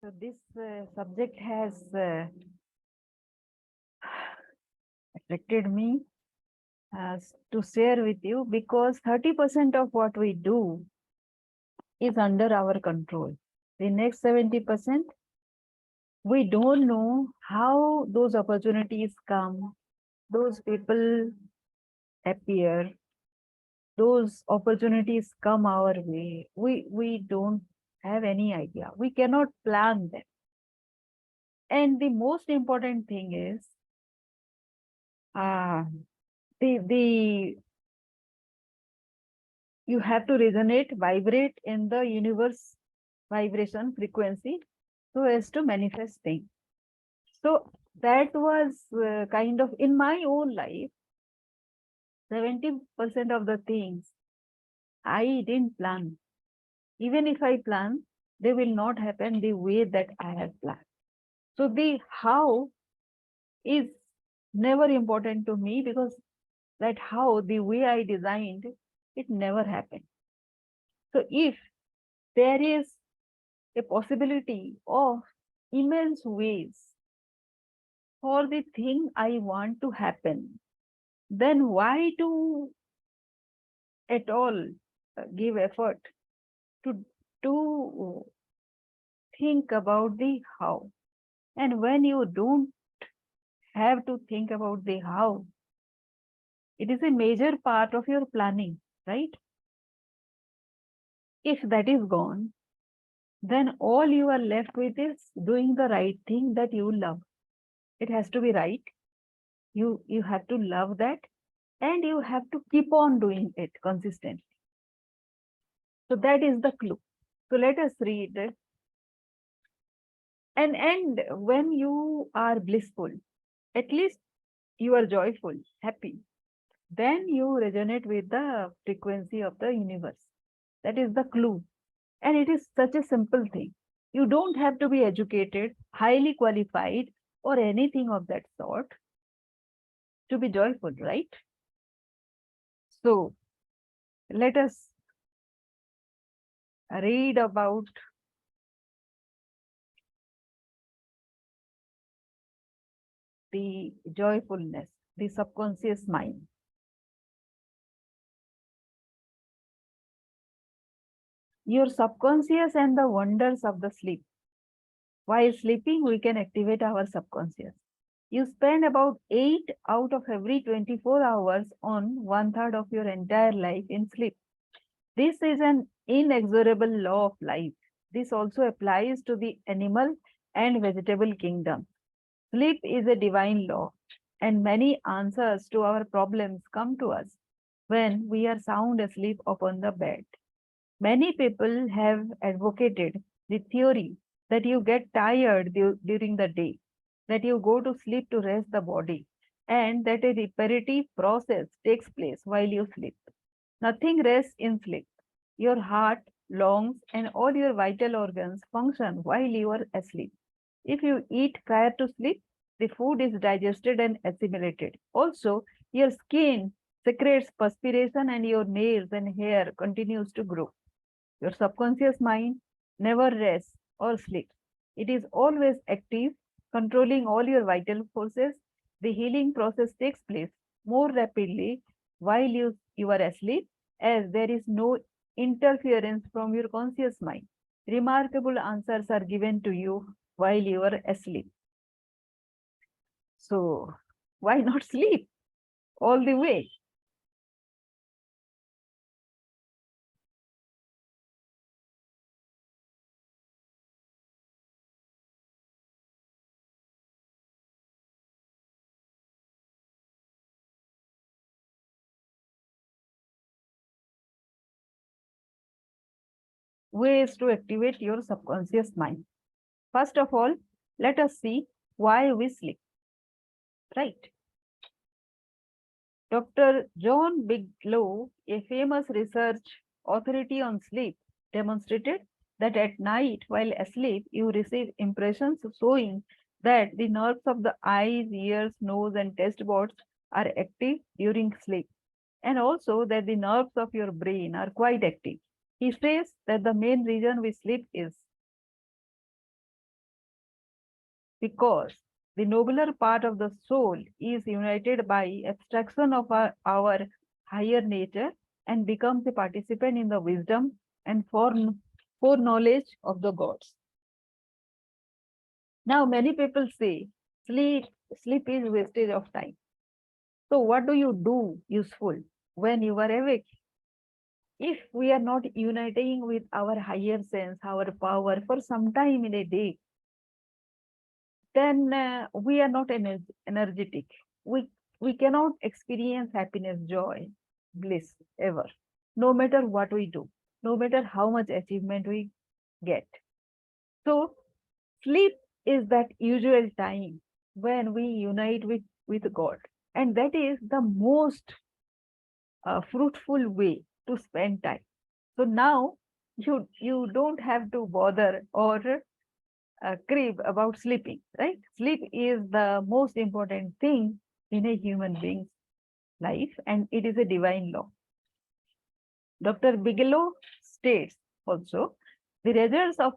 So this subject has attracted me to share with you because 30% of what we do is under our control. The next 70%, we don't know how those opportunities come, those people appear, those opportunities come our way. We don't have any idea. We cannot plan them. And the most important thing is uh, the you have to resonate, vibrate in the universe vibration frequency so as to manifest things. So that was kind of in my own life, 70% of the things I didn't plan. Even if I plan, they will not happen the way that I have planned. So the how is never important to me because that how, the way I designed, it never happened. So if there is a possibility of immense ways for the thing I want to happen, then why to at all give effort to think about the how? And when you don't have to think about the how, it is a major part of your planning, right? If that is gone, then all you are left with is doing the right thing that you love. It has to be right. You have to love that, and you have to keep on doing it consistently. So that is the clue. So let us read it. And when you are blissful, at least you are joyful, happy, then you resonate with the frequency of the universe. That is the clue. And it is such a simple thing. You don't have to be educated, highly qualified, or anything of that sort to be joyful, right? So let us read about the joyfulness, the subconscious mind. Your subconscious and the wonders of the sleep. While sleeping, we can activate our subconscious. You spend about 8 out of every 24 hours on 1/3 of your entire life in sleep. This is an inexorable law of life. This also applies to the animal and vegetable kingdom. Sleep is a divine law, and many answers to our problems come to us when we are sound asleep upon the bed. Many people have advocated the theory that you get tired during the day, that you go to sleep to rest the body, and that a reparative process takes place while you sleep. Nothing rests in sleep. Your heart, lungs, and all your vital organs function while you are asleep. If you eat prior to sleep, the food is digested and assimilated. Also, your skin secretes perspiration and your nails and hair continues to grow. Your subconscious mind never rests or sleeps. It is always active, controlling all your vital forces. The healing process takes place more rapidly while you are asleep, as there is no interference from your conscious mind. Remarkable answers are given to you while you are asleep. So, why not sleep all the way? Ways to activate your subconscious mind. First of all, let us see why we sleep, right? Dr. John Bigelow, a famous research authority on sleep, demonstrated that at night while asleep, you receive impressions showing that the nerves of the eyes, ears, nose, and taste buds are active during sleep, and also that the nerves of your brain are quite active. He says that the main reason we sleep is because the nobler part of the soul is united by abstraction of our higher nature and becomes a participant in the wisdom and foreknowledge of the gods. Now, many people say sleep, sleep is wastage of time. So, what do you do useful when you are awake? If we are not uniting with our higher sense, our power for some time in a day, then we are not energetic. We cannot experience happiness, joy, bliss ever, no matter what we do, no matter how much achievement we get. So sleep is that usual time when we unite with God, and that is the most fruitful way to spend time. So now you don't have to bother or crave about sleeping, right? Sleep is the most important thing in a human being's life, and it is a divine law. Dr. Bigelow states also, the results of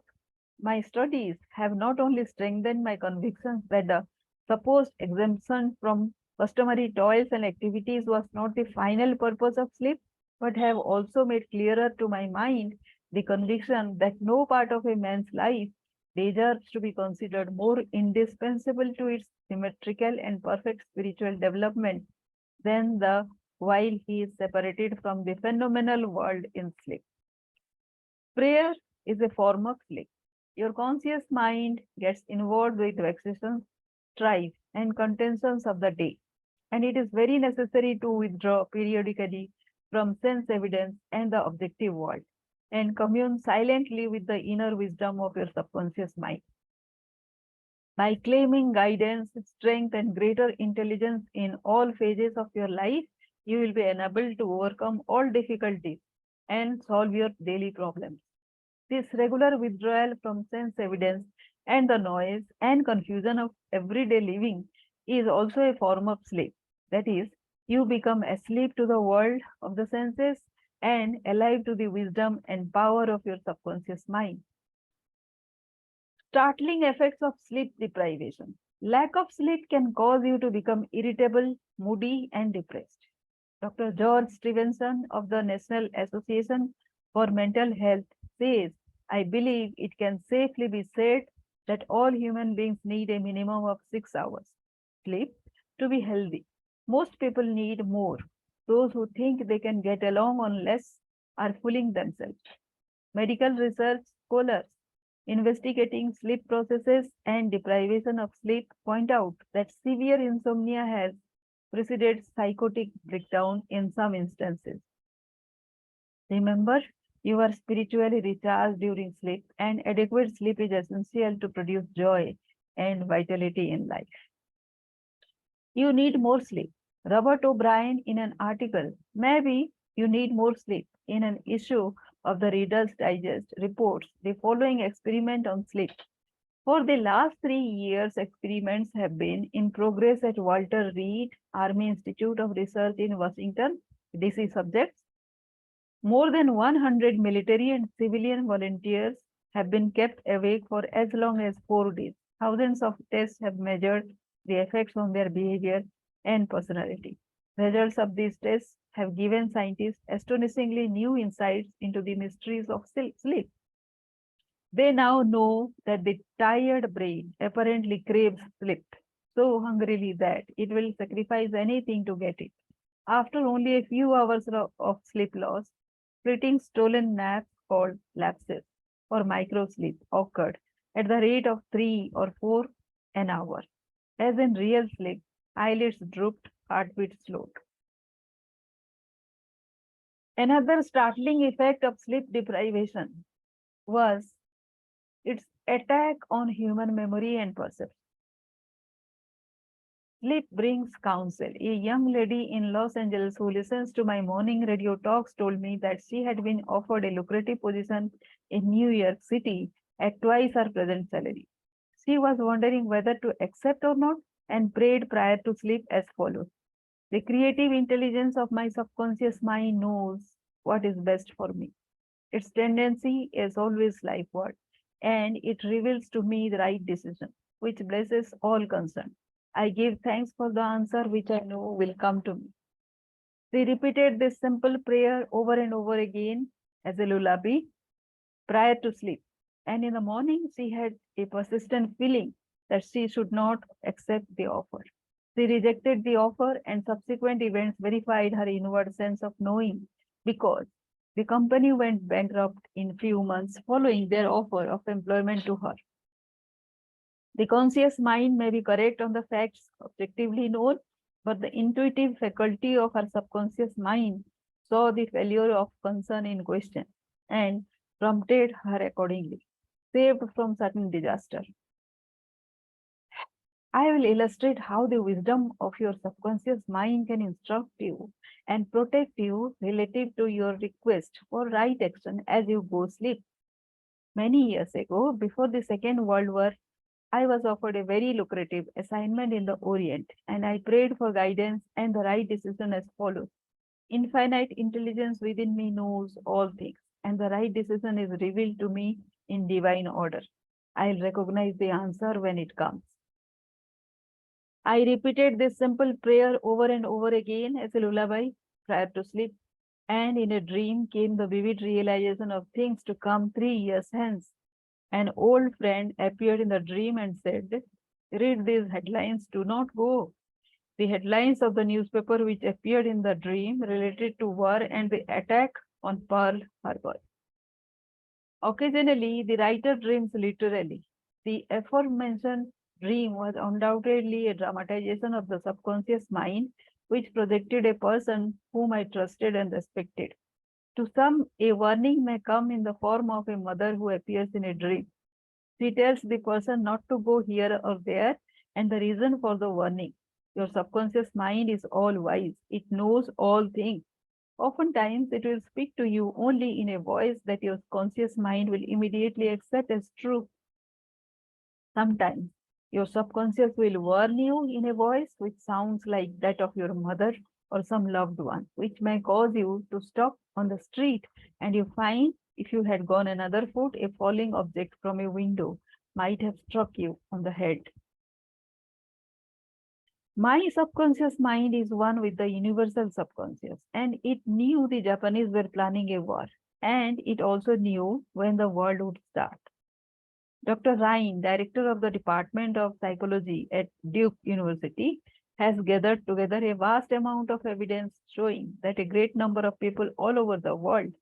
my studies have not only strengthened my convictions that the supposed exemption from customary toils and activities was not the final purpose of sleep, but have also made clearer to my mind the conviction that no part of a man's life deserves to be considered more indispensable to its symmetrical and perfect spiritual development than the while he is separated from the phenomenal world in sleep. Prayer is a form of sleep. Your conscious mind gets involved with vexations, strife, and contentions of the day, and it is very necessary to withdraw periodically from sense evidence and the objective world and commune silently with the inner wisdom of your subconscious mind. By claiming guidance, strength, and greater intelligence in all phases of your life, you will be enabled to overcome all difficulties and solve your daily problems. This regular withdrawal from sense evidence and the noise and confusion of everyday living is also a form of sleep. That is, you become asleep to the world of the senses and alive to the wisdom and power of your subconscious mind. Startling effects of sleep deprivation. Lack of sleep can cause you to become irritable, moody, and depressed. Dr. George Stevenson of the National Association for Mental Health says, I believe it can safely be said that all human beings need a minimum of 6 hours sleep to be healthy. Most people need more. Those who think they can get along on less are fooling themselves. Medical research scholars investigating sleep processes and deprivation of sleep point out that severe insomnia has preceded psychotic breakdown in some instances. Remember, you are spiritually recharged during sleep, and adequate sleep is essential to produce joy and vitality in life. You need more sleep. Robert O'Brien, in an article, Maybe You Need More Sleep, in an issue of the Reader's Digest, reports the following experiment on sleep. For the last 3 years, experiments have been in progress at Walter Reed Army Institute of Research in Washington, DC subjects. More than 100 military and civilian volunteers have been kept awake for as long as 4 days. Thousands of tests have measured the effects on their behavior and personality. Results of these tests have given scientists astonishingly new insights into the mysteries of sleep. They now know that the tired brain apparently craves sleep so hungrily that it will sacrifice anything to get it. After only a few hours of sleep loss, fleeting stolen naps called lapses or microsleep occurred at the rate of 3 or 4 an hour. As in real sleep, eyelids drooped, heartbeat slowed. Another startling effect of sleep deprivation was its attack on human memory and perception. Sleep brings counsel. A young lady in Los Angeles who listens to my morning radio talks told me that she had been offered a lucrative position in New York City at twice her present salary. She was wondering whether to accept or not and prayed prior to sleep as follows. The creative intelligence of my subconscious mind knows what is best for me. Its tendency is always lifeward, and it reveals to me the right decision. which blesses all concerned. I give thanks for the answer which I know will come to me. She repeated this simple prayer over and over again as a lullaby prior to sleep. And in the morning, she had a persistent feeling that she should not accept the offer. She rejected the offer, and subsequent events verified her inward sense of knowing because the company went bankrupt in few months following their offer of employment to her. The conscious mind may be correct on the facts objectively known, but the intuitive faculty of her subconscious mind saw the failure of concern in question and prompted her accordingly, saved from certain disaster. I will illustrate how the wisdom of your subconscious mind can instruct you and protect you relative to your request for right action as you go sleep. Many years ago, before the Second World War, I was offered a very lucrative assignment in the Orient, and I prayed for guidance and the right decision as follows. Infinite intelligence within me knows all things, and the right decision is revealed to me in divine order. I'll recognize the answer when it comes. I repeated this simple prayer over and over again as a lullaby prior to sleep, and in a dream came the vivid realization of things to come 3 years hence. An old friend appeared in the dream and said, read these headlines, do not go. The headlines of the newspaper which appeared in the dream related to war and the attack on Pearl Harbor. Occasionally, the writer dreams literally. The aforementioned dream was undoubtedly a dramatization of the subconscious mind, which projected a person whom I trusted and respected. To some, a warning may come in the form of a mother who appears in a dream. She tells the person not to go here or there, and the reason for the warning. Your subconscious mind is all wise, it knows all things. Oftentimes, it will speak to you only in a voice that your conscious mind will immediately accept as true. Sometimes, your subconscious will warn you in a voice which sounds like that of your mother or some loved one, which may cause you to stop on the street, and you find if you had gone another foot, a falling object from a window might have struck you on the head. My subconscious mind is one with the universal subconscious, and it knew the Japanese were planning a war, and it also knew when the war would start. Dr. Ryan, director of the Department of Psychology at Duke University, has gathered together a vast amount of evidence showing that a great number of people all over the world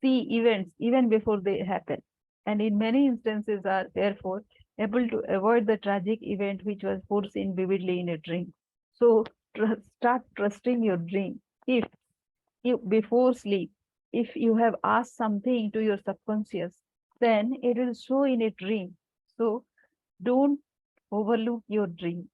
see events even before they happen, and in many instances are therefore able to avoid the tragic event which was foreseen vividly in a dream. So start trusting your dream. If you before sleep, if you have asked something to your subconscious, then it will show in a dream. So don't overlook your dream.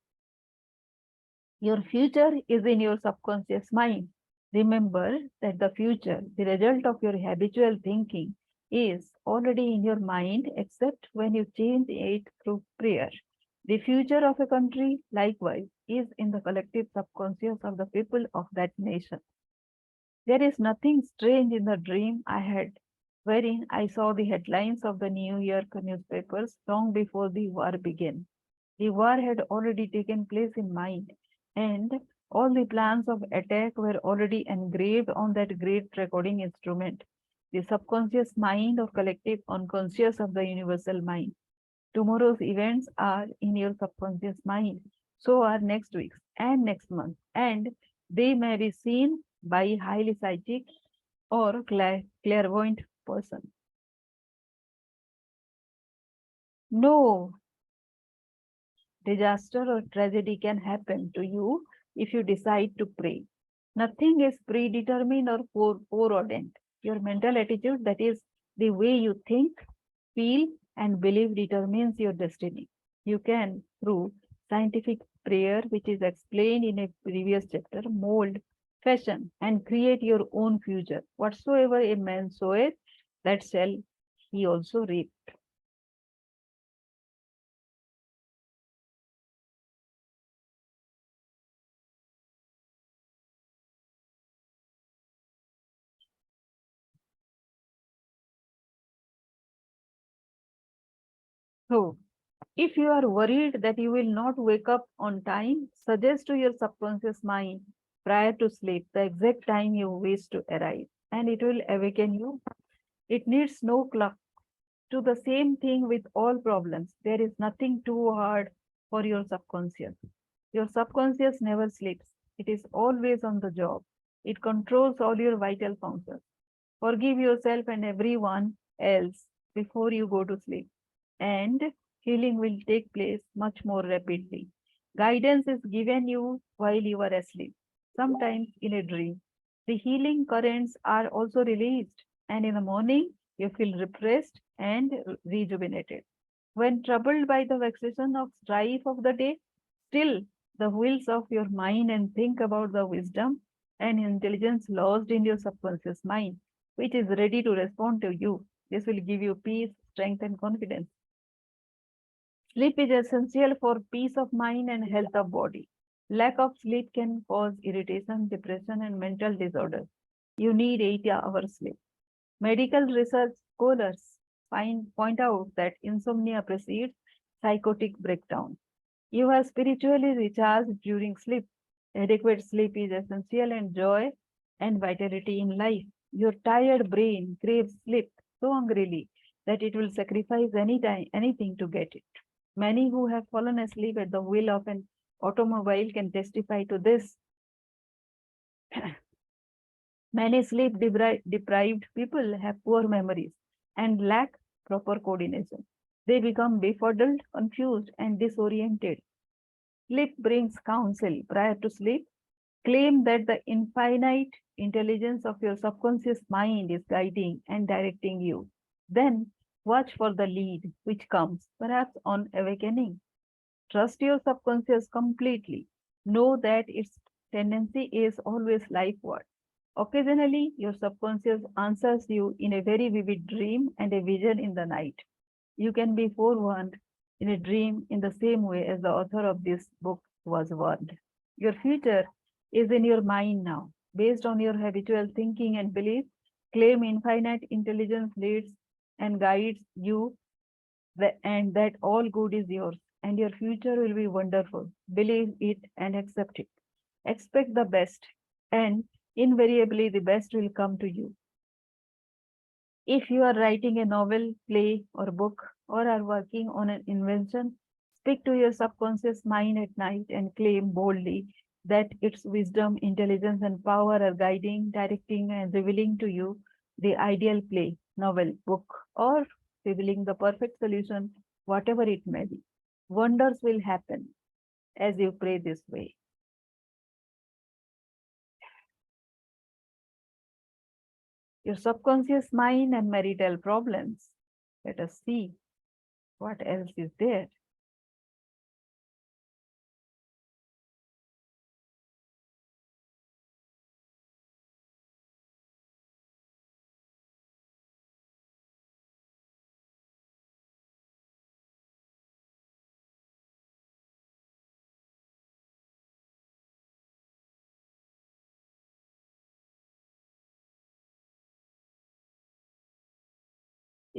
Your future is in your subconscious mind. Remember that the future, the result of your habitual thinking, is already in your mind except when you change it through prayer. The future of a country, likewise, is in the collective subconscious of the people of that nation. There is nothing strange in the dream I had, wherein I saw the headlines of the New York newspapers long before the war began. The war had already taken place in mind, and all the plans of attack were already engraved on that great recording instrument, the subconscious mind or collective unconscious of the universal mind. Tomorrow's events are in your subconscious mind. So are next week's and next month, and they may be seen by highly psychic or clairvoyant person. No disaster or tragedy can happen to you if you decide to pray. Nothing is predetermined or foreordained. Your mental attitude, that is, the way you think, feel, and believe, determines your destiny. You can, through scientific prayer, which is explained in a previous chapter, mold, fashion, and create your own future. Whatsoever a man soweth, that shall he also reap. So, If you are worried that you will not wake up on time, suggest to your subconscious mind prior to sleep the exact time you wish to arrive, and it will awaken you. It needs no clock. To the same thing with all problems. There is nothing too hard for your subconscious. Your subconscious never sleeps. It is always on the job. It controls all your vital functions. Forgive yourself and everyone else before you go to sleep, and healing will take place much more rapidly. Guidance is given you while you are asleep, sometimes in a dream. The healing currents are also released, and in the morning you feel refreshed and rejuvenated. When troubled by the vexation of strife of the day, still the wheels of your mind and think about the wisdom and intelligence lost in your subconscious mind, which is ready to respond to you. This will give you peace, strength, and confidence. Sleep is essential for peace of mind and health of body. Lack of sleep can cause irritation, depression, and mental disorders. You need 8 hours sleep. Medical research scholars point out that insomnia precedes psychotic breakdown. You are spiritually recharged during sleep. Adequate sleep is essential and joy and vitality in life. Your tired brain craves sleep so hungrily that it will sacrifice anything to get it. Many who have fallen asleep at the wheel of an automobile can testify to this. Many sleep deprived people have poor memories and lack proper coordination. They become befuddled, confused, and disoriented. Sleep brings counsel. Prior to sleep, claim that the infinite intelligence of your subconscious mind is guiding and directing you. Then watch for the lead which comes, perhaps on awakening. Trust your subconscious completely. Know that its tendency is always lifeward. Occasionally, your subconscious answers you in a very vivid dream and a vision in the night. You can be forewarned in a dream in the same way as the author of this book was warned. Your future is in your mind now. Based on your habitual thinking and belief, claim infinite intelligence leads and guides you, and that all good is yours, and your future will be wonderful. Believe it and accept it. Expect the best, and invariably the best will come to you. If you are writing a novel, play, or book, or are working on an invention, speak to your subconscious mind at night and claim boldly that its wisdom, intelligence, and power are guiding, directing, and revealing to you the ideal play, novel, book, or revealing the perfect solution, whatever it may be. Wonders will happen as you pray this way. Your subconscious mind and marital problems. Let us see what else is there.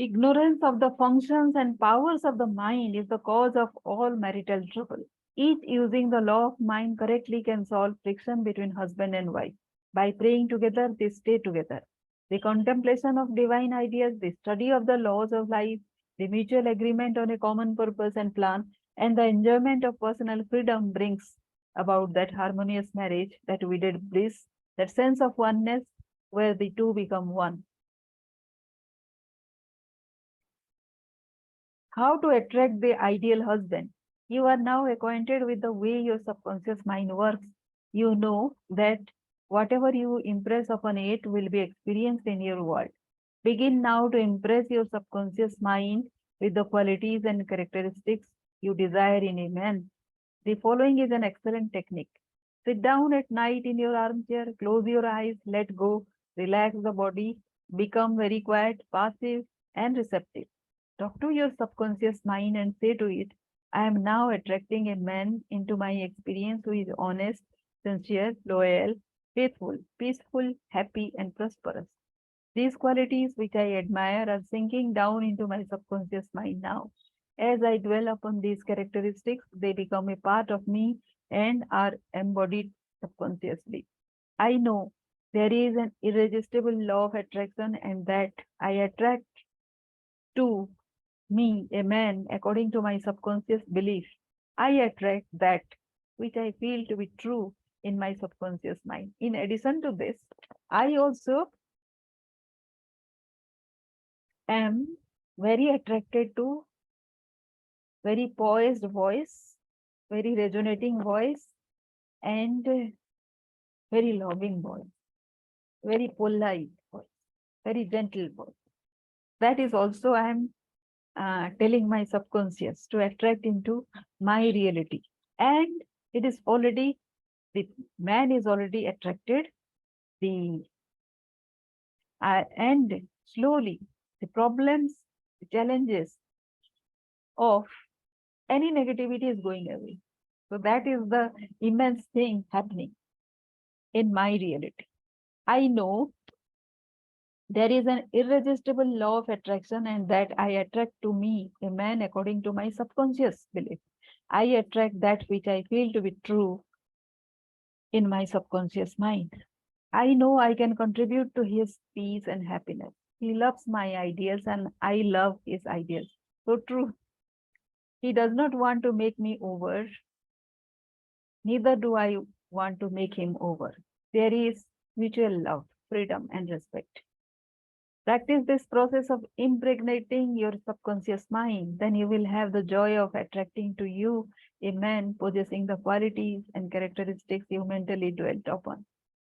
Ignorance of the functions and powers of the mind is the cause of all marital trouble. Each using the law of mind correctly can solve friction between husband and wife. By praying together, they stay together. The contemplation of divine ideas, the study of the laws of life, the mutual agreement on a common purpose and plan, and the enjoyment of personal freedom brings about that harmonious marriage, that wedded bliss, that sense of oneness where the two become one. How to attract the ideal husband. You are now acquainted with the way your subconscious mind works. You know that whatever you impress upon it will be experienced in your world. Begin now to impress your subconscious mind with the qualities and characteristics you desire in a man. The following is an excellent technique. Sit down at night in your armchair, close your eyes, let go, relax the body, become very quiet, passive, and receptive. Talk to your subconscious mind and say to it, I am now attracting a man into my experience who is honest, sincere, loyal, faithful, peaceful, happy, and prosperous. These qualities which I admire are sinking down into my subconscious mind now. As I dwell upon these characteristics, they become a part of me and are embodied subconsciously. I know there is an irresistible law of attraction and that I attract to me, a man, according to my subconscious belief. I attract that which I feel to be true in my subconscious mind. In addition to this, I also am very attracted to very poised voice, very resonating voice, and very loving voice, very polite voice, very gentle voice. That is also I am telling my subconscious to attract into my reality. And it is already, the man is already attracted, the and slowly the problems, the challenges of any negativity is going away. So that is the immense thing happening in my reality. I know there is an irresistible law of attraction and that I attract to me a man according to my subconscious belief. I attract that which I feel to be true in my subconscious mind. I know I can contribute to his peace and happiness. He loves my ideas and I love his ideas. So true. He does not want to make me over, neither do I want to make him over. There is mutual love, freedom, and respect. Practice this process of impregnating your subconscious mind, then you will have the joy of attracting to you a man possessing the qualities and characteristics you mentally dwelt upon.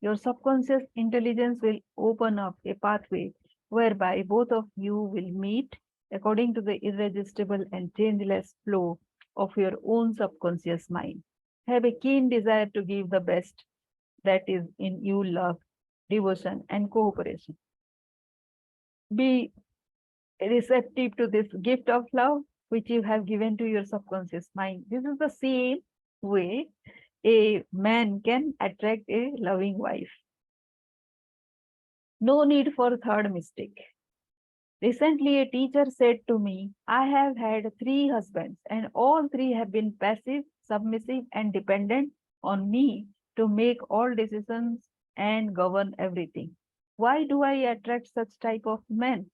Your subconscious intelligence will open up a pathway whereby both of you will meet according to the irresistible and changeless flow of your own subconscious mind. Have a keen desire to give the best that is in you love, devotion, and cooperation. Be receptive to this gift of love which you have given to your subconscious mind. This is the same way a man can attract a loving wife. No need for third mistake. Recently, a teacher said to me, I have had 3 husbands, and all 3 have been passive, submissive, and dependent on me to make all decisions and govern everything. Why do I attract such type of men?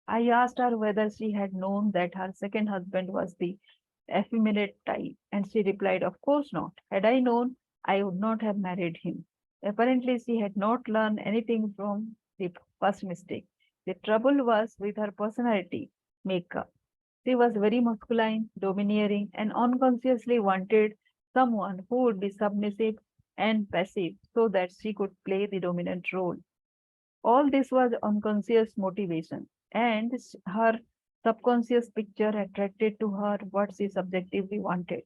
I asked her whether she had known that her second husband was the effeminate type, and she replied, of course not. Had I known, I would not have married him. Apparently, she had not learned anything from the first mistake. The trouble was with her personality makeup. She was very masculine, domineering, and unconsciously wanted someone who would be submissive and passive so that she could play the dominant role. All this was unconscious motivation, and her subconscious picture attracted to her what she subjectively wanted.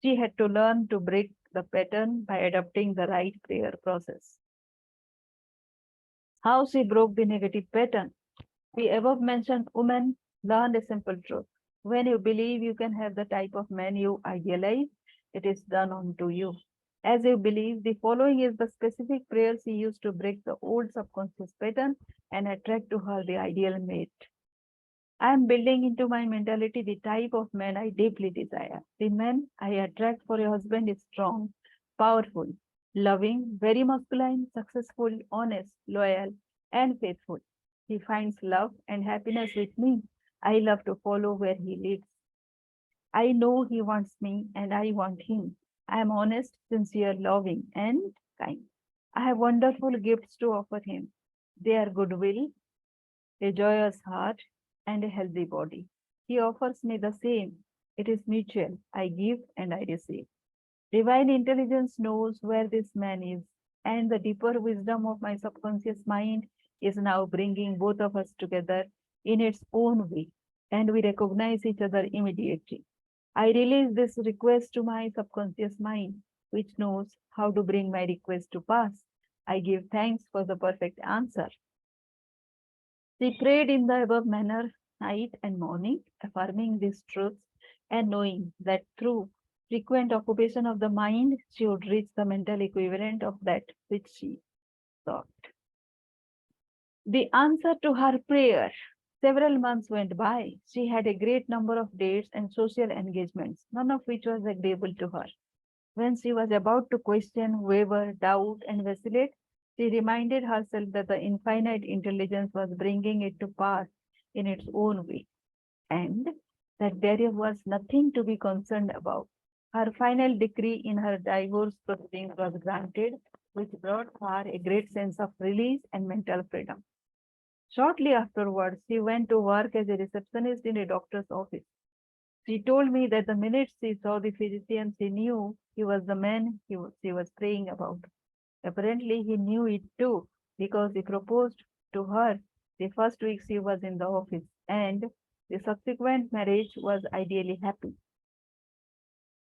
She had to learn to break the pattern by adopting the right prayer process. How she broke the negative pattern? The above mentioned woman learned a simple truth. When you believe you can have the type of man you idealize, it is done unto you. As you believe, the following is the specific prayer she used to break the old subconscious pattern and attract to her the ideal mate. I am building into my mentality the type of man I deeply desire. The man I attract for a husband is strong, powerful, loving, very masculine, successful, honest, loyal, and faithful. He finds love and happiness with me. I love to follow where he leads. I know he wants me and I want him. I am honest, sincere, loving, and kind. I have wonderful gifts to offer him. They are goodwill, a joyous heart, and a healthy body. He offers me the same. It is mutual. I give and I receive. Divine intelligence knows where this man is, and the deeper wisdom of my subconscious mind is now bringing both of us together in its own way, and we recognize each other immediately. I release this request to my subconscious mind, which knows how to bring my request to pass. I give thanks for the perfect answer. She prayed in the above manner night and morning, affirming these truths and knowing that through frequent occupation of the mind, she would reach the mental equivalent of that which she sought. The answer to her prayer. Several months went by. She had a great number of dates and social engagements, none of which was agreeable to her. When she was about to question, waver, doubt, and vacillate, she reminded herself that the infinite intelligence was bringing it to pass in its own way, and that there was nothing to be concerned about. Her final decree in her divorce proceedings was granted, which brought her a great sense of release and mental freedom. Shortly afterwards, she went to work as a receptionist in a doctor's office. She told me that the minute she saw the physician, she knew he was the man she was praying about. Apparently, he knew it too, because he proposed to her the first week she was in the office, and the subsequent marriage was ideally happy.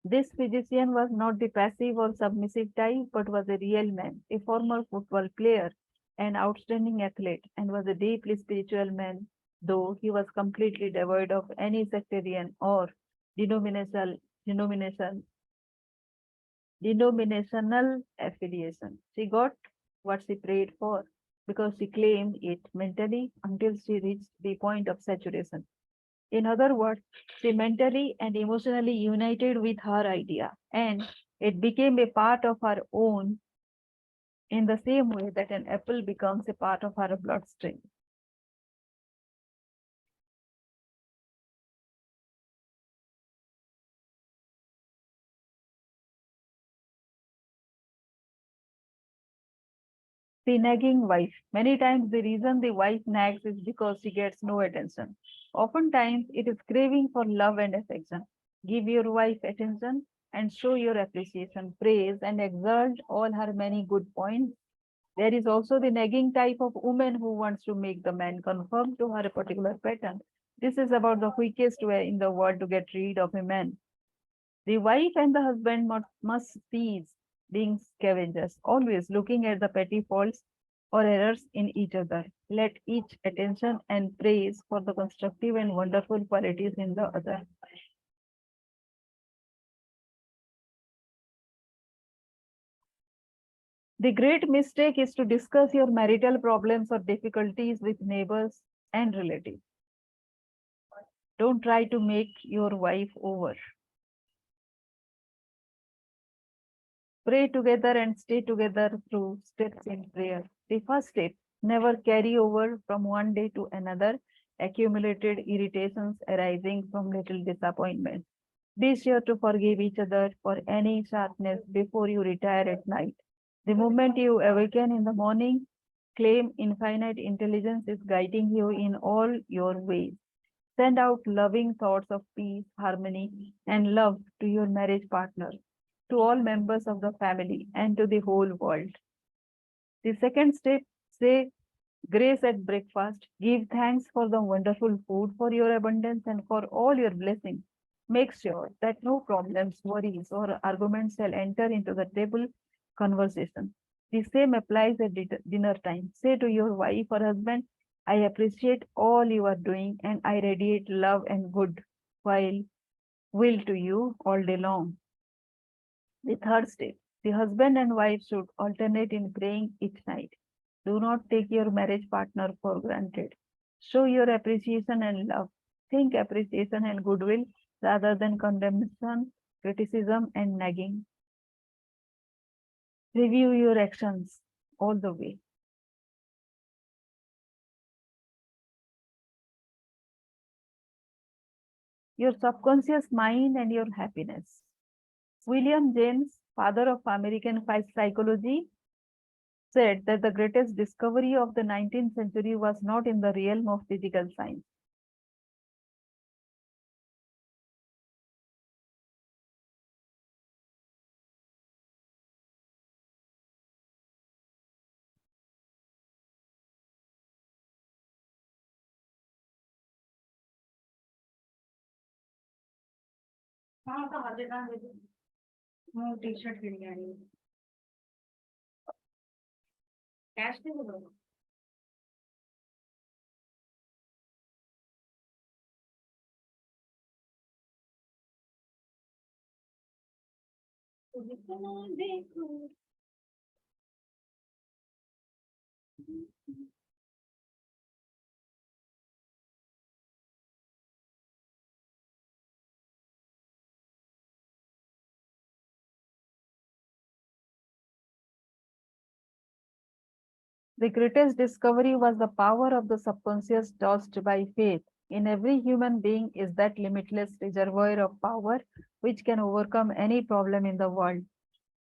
This physician was not the passive or submissive type, but was a real man, a former football player, an outstanding athlete, and was a deeply spiritual man, though he was completely devoid of any sectarian or denominational denomination denominational affiliation. She got what she prayed for because she claimed it mentally until she reached the point of saturation. In other words, she mentally and emotionally united with her idea, and it became a part of her own in the same way that an apple becomes a part of her bloodstream. The nagging wife. Many times the reason the wife nags is because she gets no attention. Oftentimes it is craving for love and affection. Give your wife attention and show your appreciation, praise, and exalt all her many good points. There is also the nagging type of woman who wants to make the man conform to her particular pattern. This is about the quickest way in the world to get rid of a man. The wife and the husband must cease being scavengers, always looking at the petty faults or errors in each other. Let each attention and praise for the constructive and wonderful qualities in the other. The great mistake is to discuss your marital problems or difficulties with neighbors and relatives. Don't try to make your wife over. Pray together and stay together through steps in prayer. The first step, never carry over from one day to another accumulated irritations arising from little disappointments. Be sure to forgive each other for any sharpness before you retire at night. The moment you awaken in the morning, claim infinite intelligence is guiding you in all your ways. Send out loving thoughts of peace, harmony, and love to your marriage partner, to all members of the family, and to the whole world. The second step, say grace at breakfast. Give thanks for the wonderful food, for your abundance, and for all your blessings. Make sure that no problems, worries, or arguments shall enter into the table conversation. The same applies at dinner time. Say to your wife or husband, I appreciate all you are doing and I radiate love and good while will to you all day long. The third step, the husband and wife should alternate in praying each night. Do not take your marriage partner for granted. Show your appreciation and love. Think appreciation and goodwill rather than condemnation, criticism, and nagging. Review your actions all the way. Your subconscious mind and your happiness. William James, father of American psychology, said that the greatest discovery of the 19th century was not in the realm of physical science. The greatest discovery was the power of the subconscious touched by faith. In every human being is that limitless reservoir of power which can overcome any problem in the world.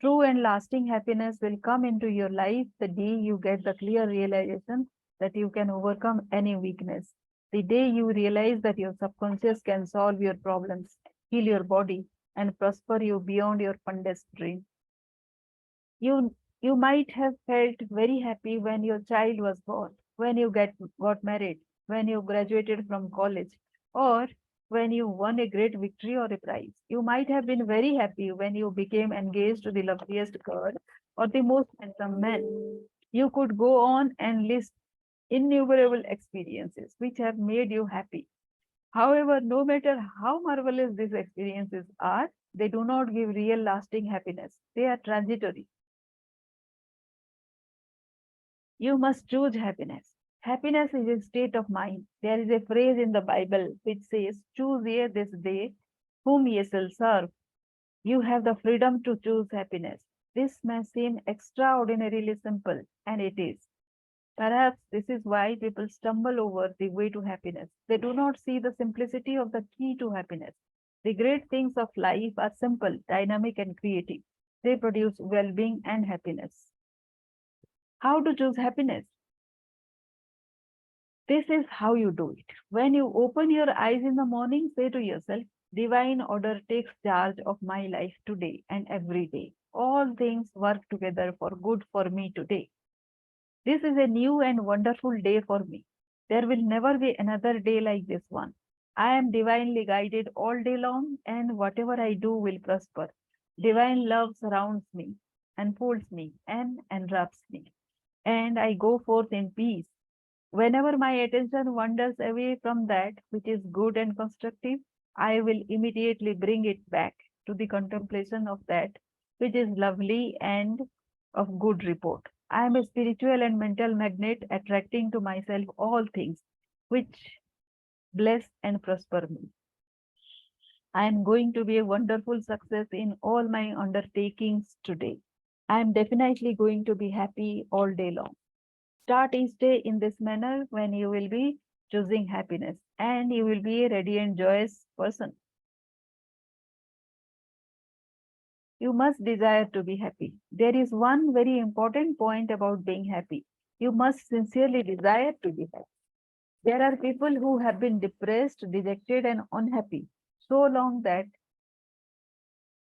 True and lasting happiness will come into your life the day you get the clear realization that you can overcome any weakness. The day you realize that your subconscious can solve your problems, heal your body, and prosper you beyond your fondest dream. You might have felt very happy when your child was born, when you got married, when you graduated from college, or when you won a great victory or a prize. You might have been very happy when you became engaged to the loveliest girl or the most handsome man. You could go on and list innumerable experiences which have made you happy. However, no matter how marvelous these experiences are, they do not give real lasting happiness. They are transitory. You must choose happiness. Happiness is a state of mind. There is a phrase in the Bible which says, choose ye this day whom ye shall serve. You have the freedom to choose happiness. This may seem extraordinarily simple, and it is. Perhaps this is why people stumble over the way to happiness. They do not see the simplicity of the key to happiness. The great things of life are simple, dynamic, and creative. They produce well being and happiness. How to choose happiness? This is how you do it. When you open your eyes in the morning, say to yourself, Divine order takes charge of my life today and every day. All things work together for good for me today. This is a new and wonderful day for me. There will never be another day like this one. I am divinely guided all day long, and whatever I do will prosper. Divine love surrounds me, enfolds me, and enwraps me, and I go forth in peace. Whenever my attention wanders away from that which is good and constructive, I will immediately bring it back to the contemplation of that which is lovely and of good report. I am a spiritual and mental magnet attracting to myself all things which bless and prosper me. I am going to be a wonderful success in all my undertakings today. I am definitely going to be happy all day long. Start each day in this manner when you will be choosing happiness and you will be a radiant, joyous person. You must desire to be happy. There is one very important point about being happy. You must sincerely desire to be happy. There are people who have been depressed, dejected, and unhappy so long that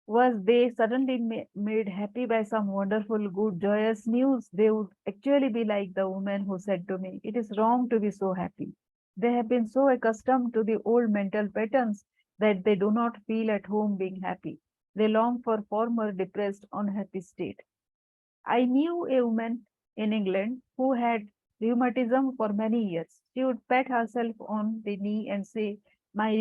was they suddenly made happy by some wonderful, good, joyous news, they would actually be like the woman who said to me, it is wrong to be so happy. They have been so accustomed to the old mental patterns that they do not feel at home being happy. They long for former depressed, unhappy state. I knew a woman in England who had rheumatism for many years. She would pat herself on the knee and say, my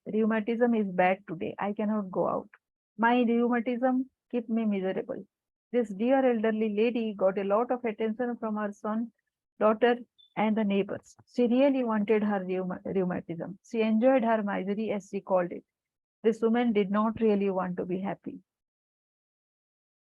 rheumatism is bad today. I cannot go out. My rheumatism keeps me miserable. This dear elderly lady got a lot of attention from her son, daughter, and the neighbors. She really wanted her rheumatism. She enjoyed her misery, as she called it. This woman did not really want to be happy.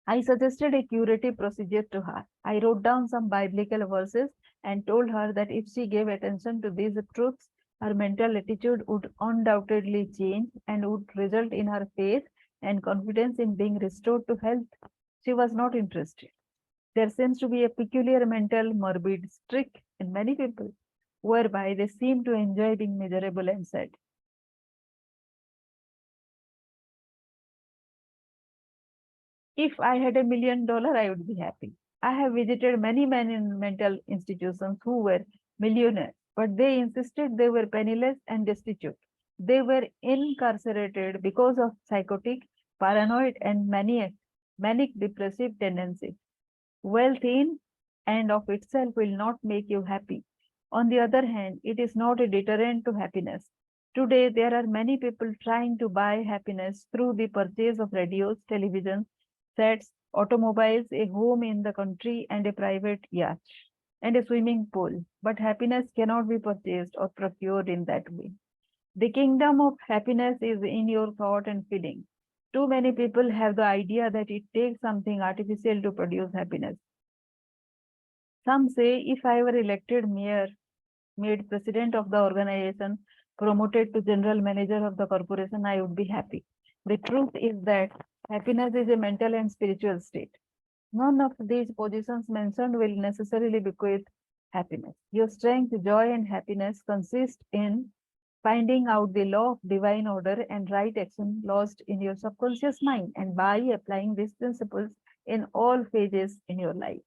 I suggested a curative procedure to her. I wrote down some biblical verses and told her that if she gave attention to these truths, her mental attitude would undoubtedly change and would result in her faith and confidence in being restored to health. She was not interested. There seems to be a peculiar mental morbid streak in many people, whereby they seem to enjoy being miserable and sad. If I had $1 million, I would be happy. I have visited many men in mental institutions who were millionaires, but they insisted they were penniless and destitute. They were incarcerated because of psychotic, paranoid, and manic depressive tendencies. Wealth in and of itself will not make you happy. On the other hand, it is not a deterrent to happiness. Today, there are many people trying to buy happiness through the purchase of radios, televisions, sets, automobiles, a home in the country, and a private yacht, and a swimming pool. But happiness cannot be purchased or procured in that way. The kingdom of happiness is in your thought and feeling. Too many people have the idea that it takes something artificial to produce happiness. Some say if I were elected mayor, made president of the organization, promoted to general manager of the corporation, I would be happy. The truth is that happiness is a mental and spiritual state. None of these positions mentioned will necessarily bequeath happiness. Your strength, joy, and happiness consist in finding out the law of divine order and right action lodged in your subconscious mind, and by applying these principles in all phases in your life.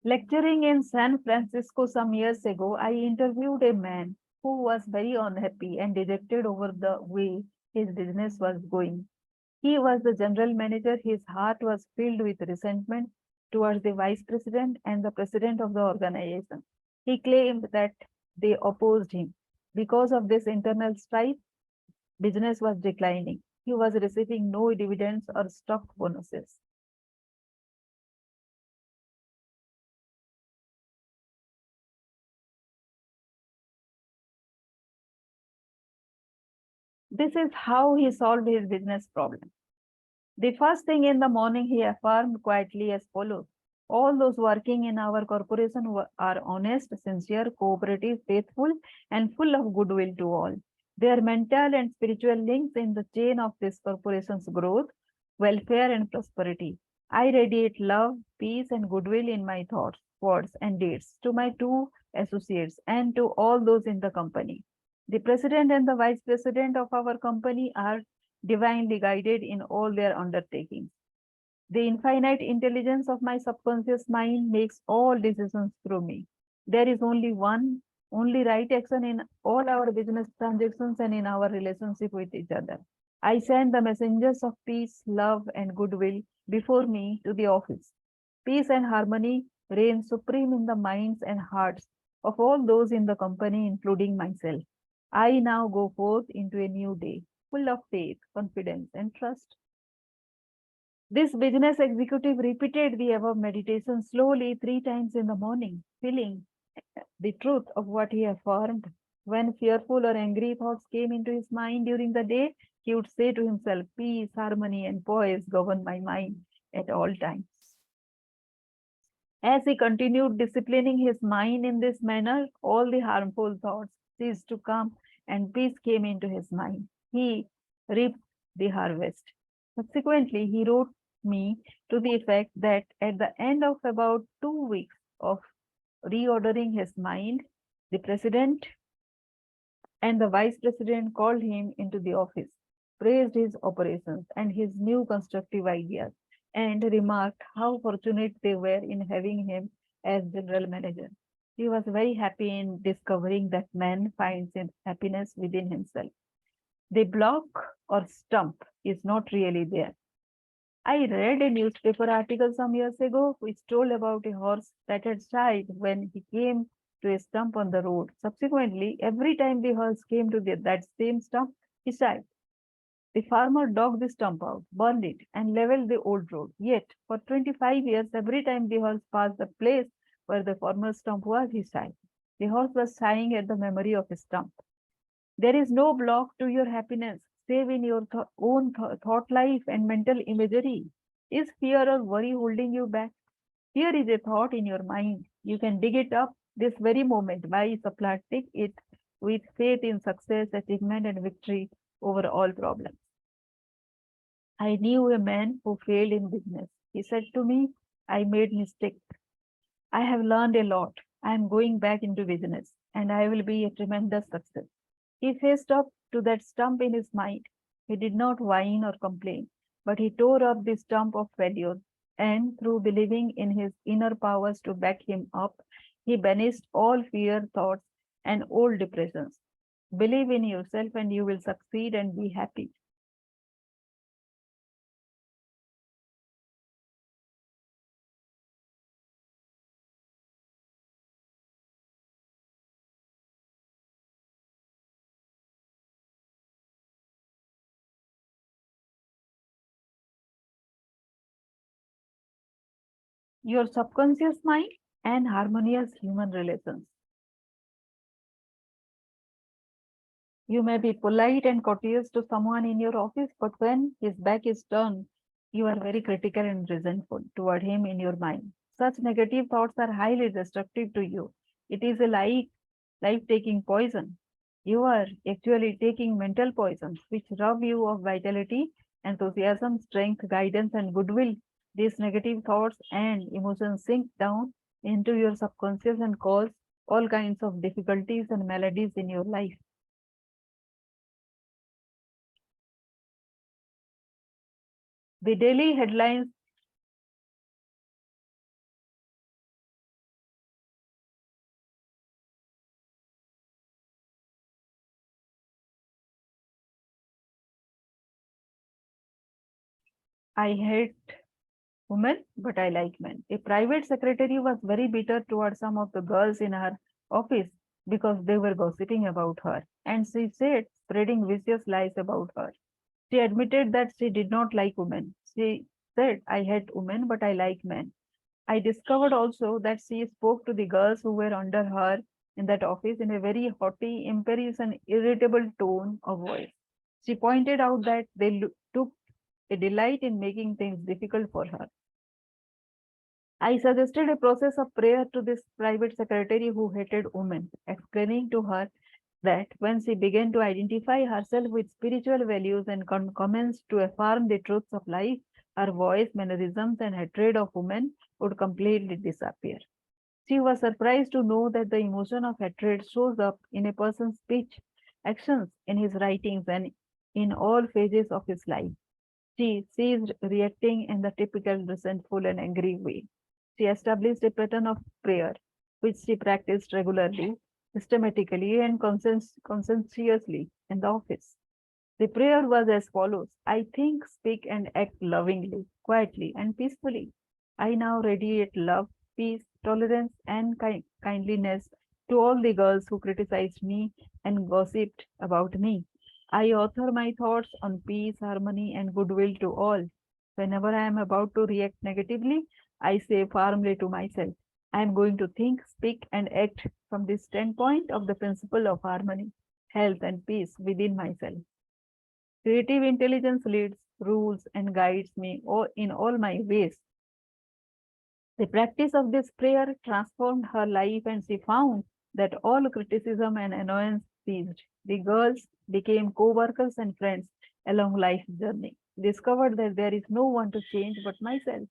Lecturing in San Francisco some years ago, I interviewed a man who was very unhappy and dejected over the way his business was going. He was the general manager. His heart was filled with resentment towards the vice president and the president of the organization. He claimed that they opposed him. Because of this internal strife, business was declining. He was receiving no dividends or stock bonuses. This is how he solved his business problem. The first thing in the morning, he affirmed quietly as follows: all those working in our corporation are honest, sincere, cooperative, faithful, and full of goodwill to all. Their mental and spiritual links in the chain of this corporation's growth, welfare, and prosperity. I radiate love, peace, and goodwill in my thoughts, words, and deeds to my two associates and to all those in the company. The president and the vice president of our company are divinely guided in all their undertakings. The infinite intelligence of my subconscious mind makes all decisions through me. There is only right action in all our business transactions and in our relationship with each other. I send the messengers of peace, love, and goodwill before me to the office. Peace and harmony reign supreme in the minds and hearts of all those in the company, including myself. I now go forth into a new day, full of faith, confidence, and trust. This business executive repeated the above meditation slowly 3 times in the morning, feeling the truth of what he affirmed. When fearful or angry thoughts came into his mind during the day, he would say to himself, peace, harmony, and poise govern my mind at all times. As he continued disciplining his mind in this manner, all the harmful thoughts ceased to come and peace came into his mind. He reaped the harvest. Subsequently, he wrote me to the effect that at the end of about 2 weeks of reordering his mind, the president and the vice president called him into the office, praised his operations and his new constructive ideas, and remarked how fortunate they were in having him as general manager. He was very happy in discovering that man finds his happiness within himself. The block or stump is not really there. I read a newspaper article some years ago which told about a horse that had shied when he came to a stump on the road. Subsequently, every time the horse came to that same stump, he shied. The farmer dug the stump out, burned it, and leveled the old road. Yet, for 25 years, every time the horse passed the place where the former stump was, he sighed. The horse was sighing at the memory of his stump. There is no block to your happiness, save in your own thought life and mental imagery. Is fear or worry holding you back? Here is a thought in your mind. You can dig it up this very moment by supplanting it with faith in success, achievement, and victory over all problems. I knew a man who failed in business. He said to me, I made mistakes. I have learned a lot. I am going back into business and I will be a tremendous success. He faced up to that stump in his mind. He did not whine or complain, but he tore up the stump of failure, and through believing in his inner powers to back him up, he banished all fear thoughts and old depressions. Believe in yourself and you will succeed and be happy. Your subconscious mind and harmonious human relations. You may be polite and courteous to someone in your office, but when his back is turned, you are very critical and resentful toward him in your mind. Such negative thoughts are highly destructive to you. It is a life-taking poison. You are actually taking mental poisons, which rob you of vitality, enthusiasm, strength, guidance, and goodwill. These negative thoughts and emotions sink down into your subconscious and cause all kinds of difficulties and maladies in your life. The daily headlines. I hate women, but I like men. A private secretary was very bitter toward some of the girls in her office because they were gossiping about her, and she said, spreading vicious lies about her. She admitted that she did not like women. She said, I hate women, but I like men. I discovered also that she spoke to the girls who were under her in that office in a very haughty, imperious, and irritable tone of voice. She pointed out that they took a delight in making things difficult for her. I suggested a process of prayer to this private secretary who hated women, explaining to her that when she began to identify herself with spiritual values and commenced to affirm the truths of life, her voice, mannerisms, and hatred of women would completely disappear. She was surprised to know that the emotion of hatred shows up in a person's speech, actions, in his writings, and in all phases of his life. She ceased reacting in the typical resentful and angry way. She established a pattern of prayer, which she practiced regularly, systematically, and conscientiously in the office. The prayer was as follows: I think, speak, and act lovingly, quietly, and peacefully. I now radiate love, peace, tolerance, and kindliness to all the girls who criticized me and gossiped about me. I author my thoughts on peace, harmony, and goodwill to all. Whenever I am about to react negatively, I say firmly to myself, I am going to think, speak, and act from the standpoint of the principle of harmony, health, and peace within myself. Creative intelligence leads, rules, and guides me in all my ways. The practice of this prayer transformed her life, and she found that all criticism and annoyance ceased. The girls became co-workers and friends along life's journey. Discovered that there is no one to change but myself.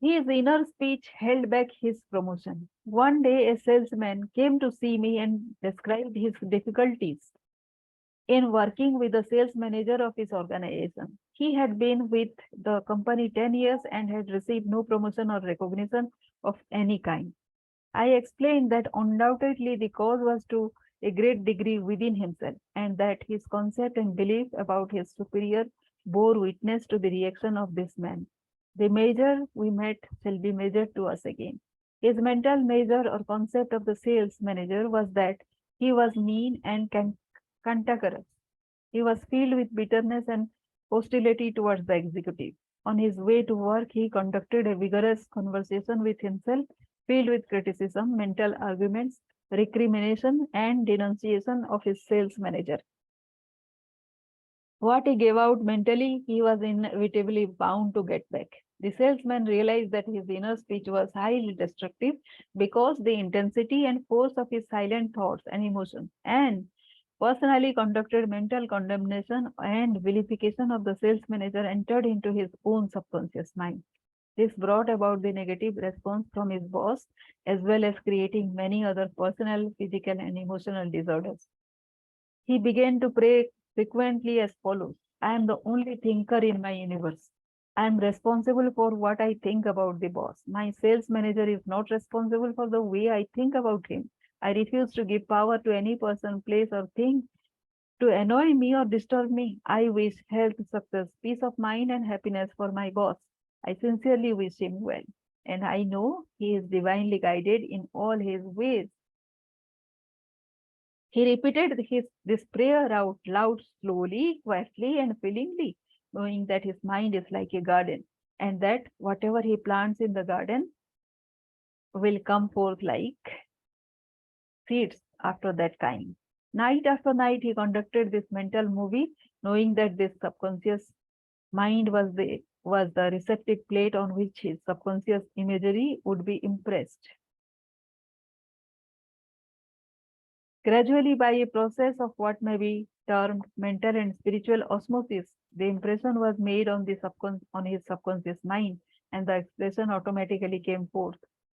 His inner speech held back his promotion. One day, a salesman came to see me and described his difficulties in working with the sales manager of his organization. He had been with the company 10 years and had received no promotion or recognition of any kind. I explained that undoubtedly the cause was to a great degree within himself, and that his concept and belief about his superior bore witness to the reaction of this man. The measure we met shall be measured to us again. His mental measure or concept of the sales manager was that he was mean and cantankerous. He was filled with bitterness and hostility towards the executive. On his way to work, he conducted a vigorous conversation with himself, filled with criticism, mental arguments, recrimination, and denunciation of his sales manager. What he gave out mentally, he was inevitably bound to get back. The salesman realized that his inner speech was highly destructive because the intensity and force of his silent thoughts and emotions, and personally conducted mental condemnation and vilification of the sales manager entered into his own subconscious mind. This brought about the negative response from his boss, as well as creating many other personal, physical, and emotional disorders. He began to pray frequently as follows: I am the only thinker in my universe. I am responsible for what I think about the boss. My sales manager is not responsible for the way I think about him. I refuse to give power to any person, place, or thing to annoy me or disturb me. I wish health, success, peace of mind, and happiness for my boss. I sincerely wish him well, and I know he is divinely guided in all his ways. He repeated this prayer out loud, slowly, quietly, and feelingly, knowing that his mind is like a garden, and that whatever he plants in the garden will come forth like seeds after that kind. Night after night, he conducted this mental movie, knowing that this subconscious mind was the receptive plate on which his subconscious imagery would be impressed. Gradually, by a process of what may be termed mental and spiritual osmosis, the impression was made on on his subconscious mind, and the expression automatically came forth.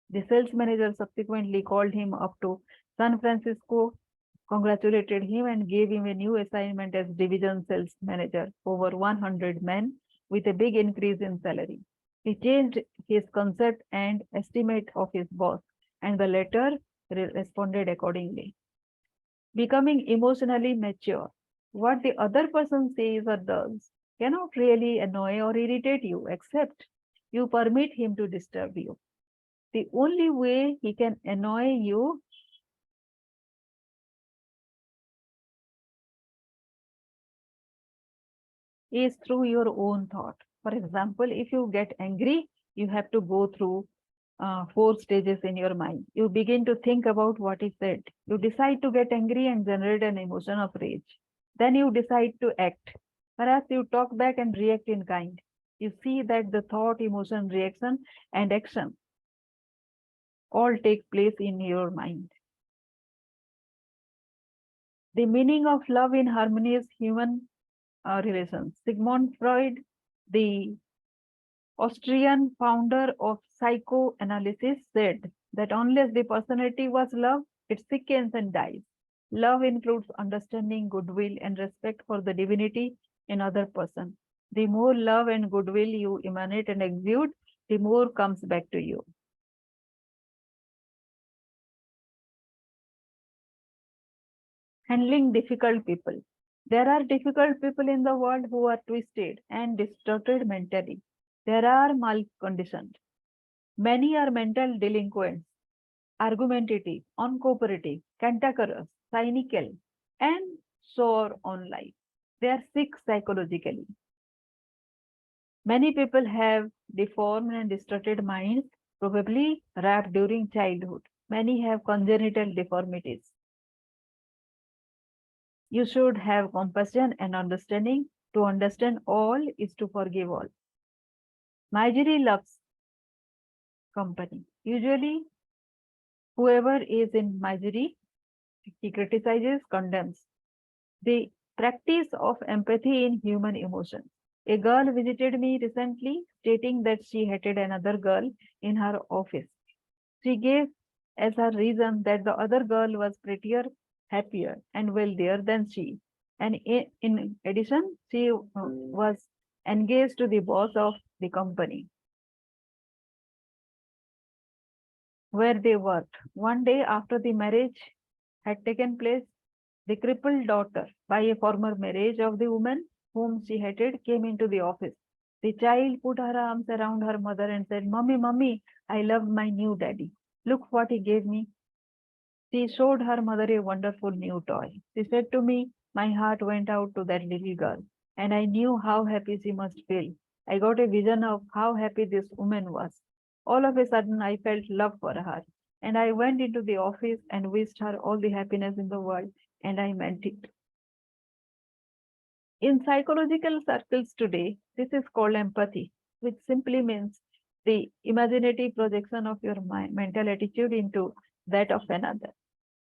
The sales manager subsequently called him up to San Francisco, congratulated him, and gave him a new assignment as division sales manager over 100 men with a big increase in salary. He changed his concept and estimate of his boss, and the latter responded accordingly. Becoming emotionally mature. What the other person says or does cannot really annoy or irritate you, except you permit him to disturb you. The only way he can annoy you is through your own thought. For example, if you get angry, you have to go through four stages in your mind. You begin to think about what is said. You decide to get angry and generate an emotion of rage. Then you decide to act. Perhaps you talk back and react in kind. You see that the thought, emotion, reaction, and action all take place in your mind. The meaning of love in harmonious human relations. Sigmund Freud, the Austrian founder of psychoanalysis, said that unless the personality was love, it sickens and dies. Love includes understanding, goodwill, and respect for the divinity in other person. The more love and goodwill you emanate and exude, the more comes back to you. Handling difficult people. There are difficult people in the world who are twisted and distorted mentally. There are malconditioned. Many are mental delinquents, argumentative, uncooperative, cantankerous, cynical, and sour on life. They are sick psychologically. Many people have deformed and distorted minds, probably wrapped during childhood. Many have congenital deformities. You should have compassion and understanding. To understand all is to forgive all. Misery loves company. Usually, whoever is in misery, he criticizes, condemns. The practice of empathy in human emotions. A girl visited me recently stating that she hated another girl in her office. She gave as her reason that the other girl was prettier, happier, and wealthier than she. And in addition, she was engaged to the boss of the company where they worked. One day after the marriage had taken place, the crippled daughter, by a former marriage of the woman whom she hated, came into the office. The child put her arms around her mother and said, Mummy, Mummy, I love my new daddy. Look what he gave me. She showed her mother a wonderful new toy. She said to me, my heart went out to that little girl, and I knew how happy she must feel. I got a vision of how happy this woman was. All of a sudden, I felt love for her, and I went into the office and wished her all the happiness in the world, and I meant it. In psychological circles today, this is called empathy, which simply means the imaginative projection of your mental attitude into that of another.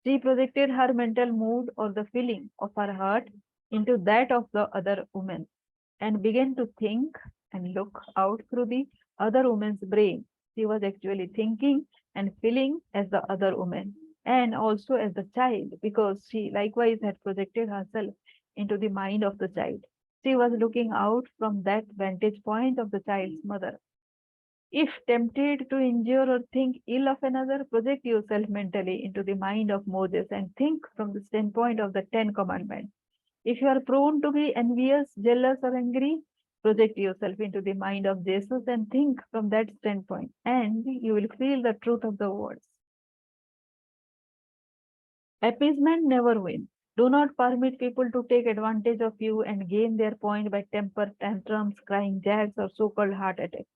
She projected her mental mood or the feeling of her heart into that of the other woman and began to think and look out through the other woman's brain. She was actually thinking and feeling as the other woman and also as the child because she likewise had projected herself into the mind of the child. She was looking out from that vantage point of the child's mother. If tempted to injure or think ill of another, project yourself mentally into the mind of Moses and think from the standpoint of the Ten Commandments. If you are prone to be envious, jealous, or angry, project yourself into the mind of Jesus and think from that standpoint, and you will feel the truth of the words. Appeasement never wins. Do not permit people to take advantage of you and gain their point by temper tantrums, crying jacks, or so-called heart attacks.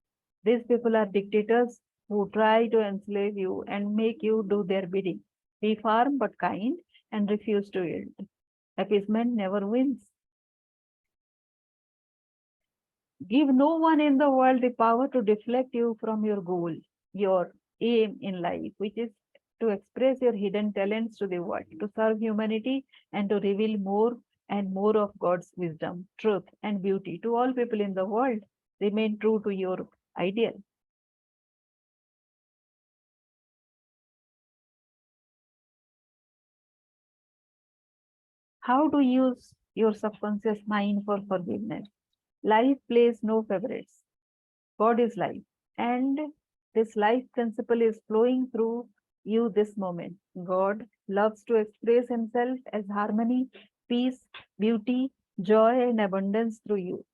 These people are dictators who try to enslave you and make you do their bidding. Be firm but kind and refuse to yield. Appeasement never wins. Give no one in the world the power to deflect you from your goal, your aim in life, which is to express your hidden talents to the world, to serve humanity, and to reveal more and more of God's wisdom, truth, and beauty to all people in the world. Remain true to your ideal. How to use your subconscious mind for forgiveness. Life plays no favorites. God is life. And this life principle is flowing through you this moment. God loves to express himself as harmony, peace, beauty, joy, and abundance through you.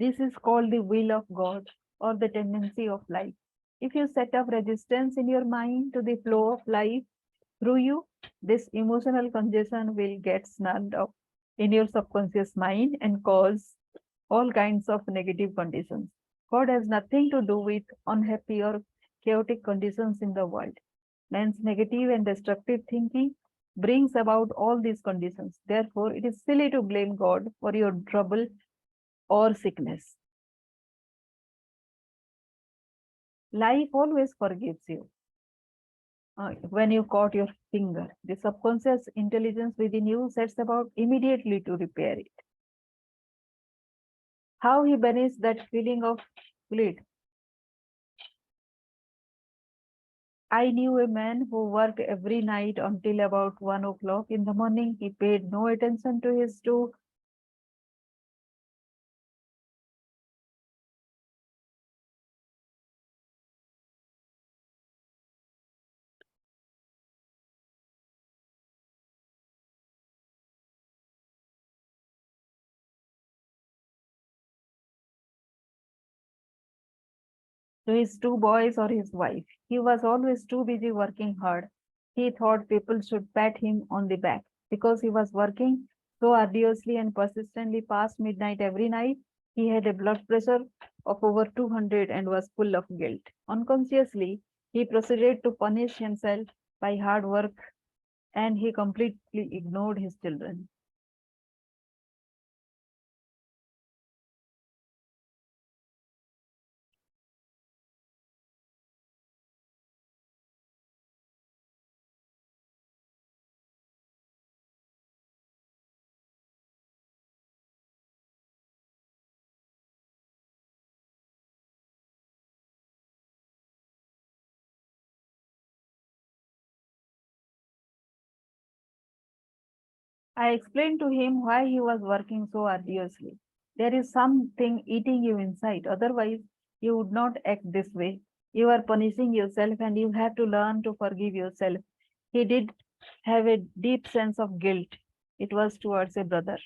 This is called the will of God or the tendency of life. If you set up resistance in your mind to the flow of life through you, this emotional congestion will get snarled up in your subconscious mind and cause all kinds of negative conditions. God has nothing to do with unhappy or chaotic conditions in the world. Man's negative and destructive thinking brings about all these conditions. Therefore, it is silly to blame God for your trouble or sickness. Life always forgives you. When you caught your finger, the subconscious intelligence within you sets about immediately to repair it. How he banished that feeling of guilt. I knew a man who worked every night until about 1 o'clock in the morning. He paid no attention to his two. To his two boys or his wife. He was always too busy working hard. He thought people should pat him on the back because he was working so arduously and persistently past midnight every night. He had a blood pressure of over 200 and was full of guilt. Unconsciously, he proceeded to punish himself by hard work and he completely ignored his children. I explained to him why he was working so arduously. There is something eating you inside, otherwise, you would not act this way. You are punishing yourself and you have to learn to forgive yourself. He did have a deep sense of guilt. It was towards a brother.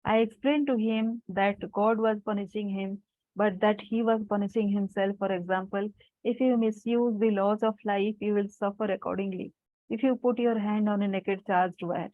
I explained to him that God was punishing him, but that he was punishing himself. For example, if you misuse the laws of life, you will suffer accordingly. If you put your hand on a naked charged wire,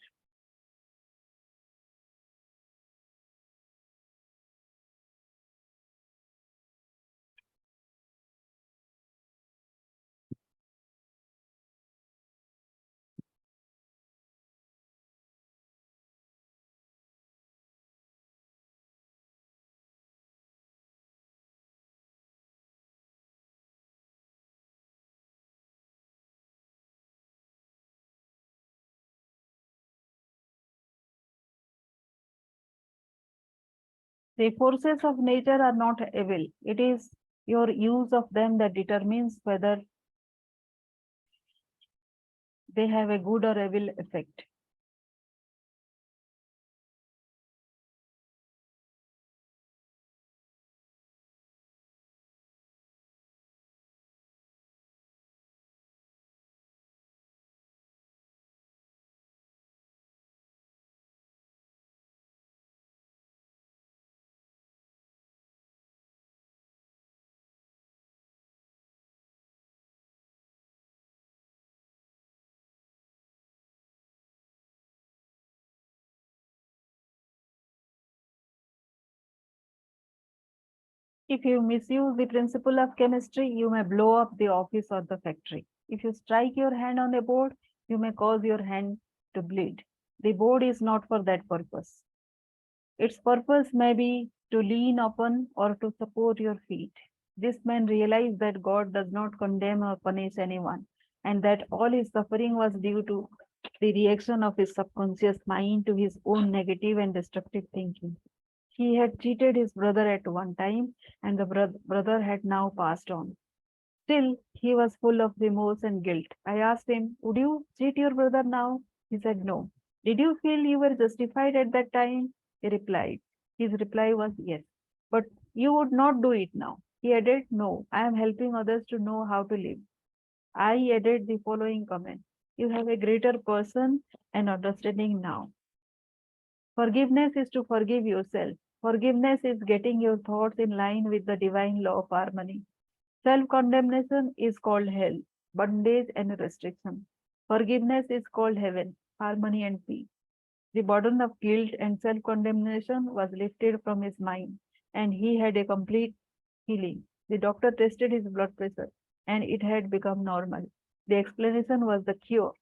the forces of nature are not evil. It is your use of them that determines whether they have a good or evil effect. If you misuse the principle of chemistry, you may blow up the office or the factory. If you strike your hand on a board, You may cause your hand to bleed. The board is not for that purpose. Its purpose may be to lean upon or to support your feet. This man realized that God does not condemn or punish anyone, and that all his suffering was due to the reaction of his subconscious mind to his own negative and destructive thinking. He had cheated his brother at one time, and the brother had now passed on. Still, he was full of remorse and guilt. I asked him, would you cheat your brother now? He said no. Did you feel you were justified at that time? He replied. His reply was yes. But you would not do it now. He added, no, I am helping others to know how to live. I added the following comment. You have a greater person and understanding now. Forgiveness is to forgive yourself. Forgiveness is getting your thoughts in line with the divine law of harmony. Self-condemnation is called hell, bondage and restriction. Forgiveness is called heaven, harmony and peace. The burden of guilt and self-condemnation was lifted from his mind, and he had a complete healing. The doctor tested his blood pressure, and it had become normal. The explanation was the cure.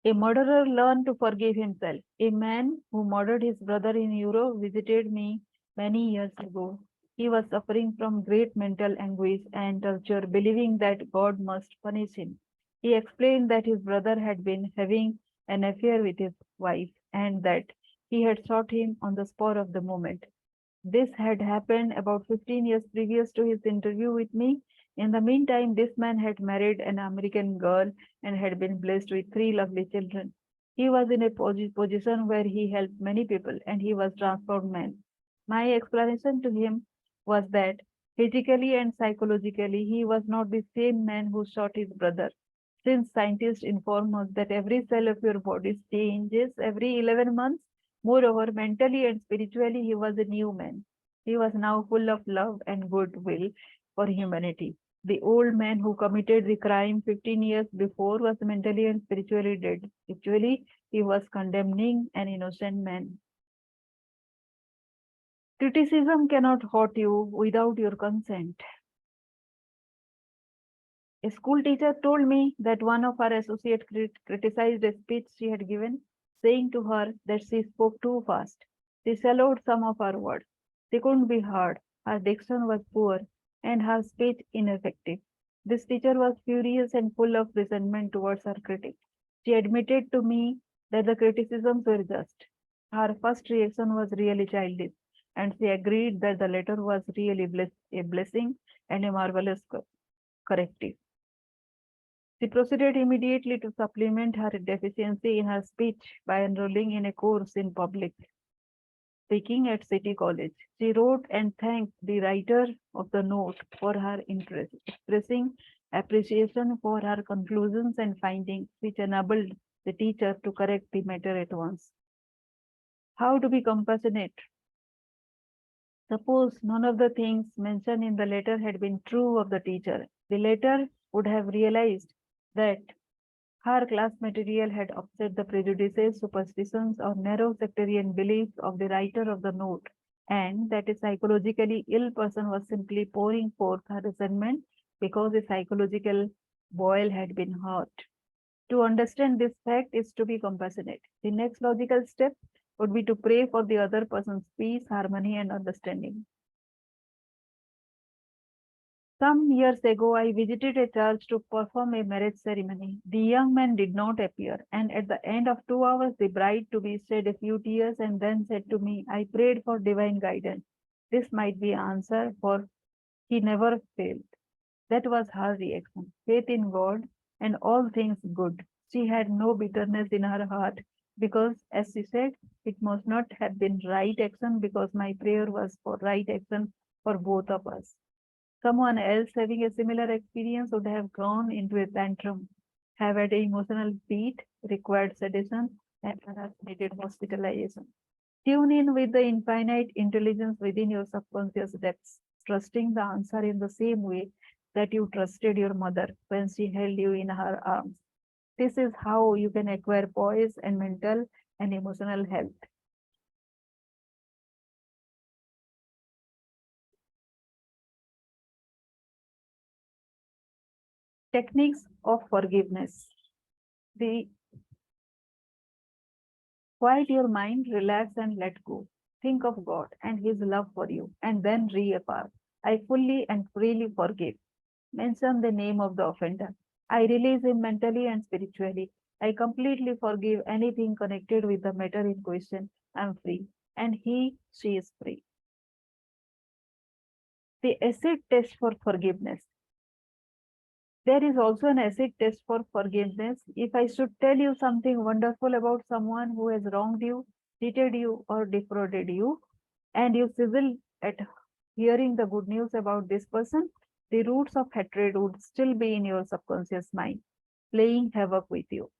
A murderer learned to forgive himself. A man who murdered his brother in Europe visited me many years ago. He was suffering from great mental anguish and torture, believing that God must punish him. He explained that his brother had been having an affair with his wife and that he had shot him on the spur of the moment. This had happened about 15 years previous to his interview with me. In the meantime, this man had married an American girl and had been blessed with three lovely children. He was in a position where he helped many people and he was transformed man. My explanation to him was that physically and psychologically he was not the same man who shot his brother. Since scientists inform us that every cell of your body changes every 11 months, moreover, mentally and spiritually, he was a new man. He was now full of love and goodwill for humanity. The old man who committed the crime 15 years before was mentally and spiritually dead. Actually, he was condemning an innocent man. Criticism cannot hurt you without your consent. A school teacher told me that one of her associates criticized a speech she had given, saying to her that she spoke too fast. She swallowed some of her words. She couldn't be heard. Her diction was poor and her speech ineffective. This teacher was furious and full of resentment towards her critic. She admitted to me that the criticisms were just. Her first reaction was really childish, and she agreed that the letter was really a blessing and a marvelous corrective. She proceeded immediately to supplement her deficiency in her speech by enrolling in a course in public speaking at City College. She wrote and thanked the writer of the note for her interest, expressing appreciation for her conclusions and findings, which enabled the teacher to correct the matter at once. How to be compassionate? Suppose none of the things mentioned in the letter had been true of the teacher. The letter would have realized that her class material had upset the prejudices, superstitions, or narrow sectarian beliefs of the writer of the note, and that a psychologically ill person was simply pouring forth her resentment because a psychological boil had been hurt. To understand this fact is to be compassionate. The next logical step would be to pray for the other person's peace, harmony, and understanding. Some years ago, I visited a church to perform a marriage ceremony. The young man did not appear, and at the end of 2 hours, the bride to be shed a few tears and then said to me, I prayed for divine guidance. This might be answer, for he never failed. That was her reaction. Faith in God and all things good. She had no bitterness in her heart because, as she said, it must not have been right action because my prayer was for right action for both of us. Someone else having a similar experience would have gone into a tantrum, have had an emotional beat, required sedation, and perhaps needed hospitalization. Tune in with the infinite intelligence within your subconscious depths, trusting the answer in the same way that you trusted your mother when she held you in her arms. This is how you can acquire poise and mental and emotional health. Techniques of forgiveness. The quiet your mind, relax and let go. Think of God and His love for you, and then reaffirm. I fully and freely forgive. Mention the name of the offender. I release him mentally and spiritually. I completely forgive anything connected with the matter in question. I am free. And she is free. The acid test for forgiveness. There is also an acid test for forgiveness. If I should tell you something wonderful about someone who has wronged you, cheated you, or defrauded you, and you sizzle at hearing the good news about this person, the roots of hatred would still be in your subconscious mind, playing havoc with you.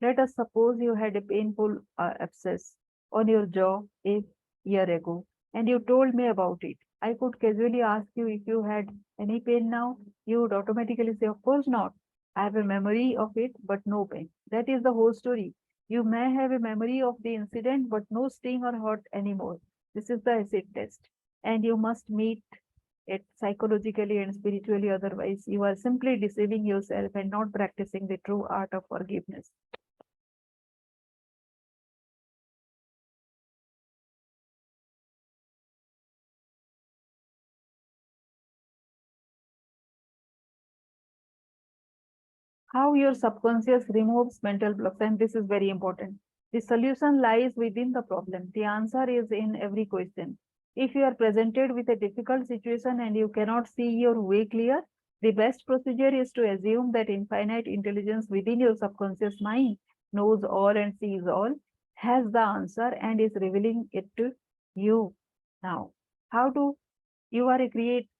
Let us suppose you had a painful abscess on your jaw a year ago, and you told me about it. I could casually ask you if you had any pain now. You would automatically say, of course not. I have a memory of it, but no pain. That is the whole story. You may have a memory of the incident, but no sting or hurt anymore. This is the acid test. And you must meet it psychologically and spiritually, otherwise, you are simply deceiving yourself and not practicing the true art of forgiveness. How your subconscious removes mental blocks, and this is very important. The solution lies within the problem. The answer is in every question. If you are presented with a difficult situation and you cannot see your way clear, the best procedure is to assume that infinite intelligence within your subconscious mind knows all and sees all, has the answer, and is revealing it to you now. How to You are a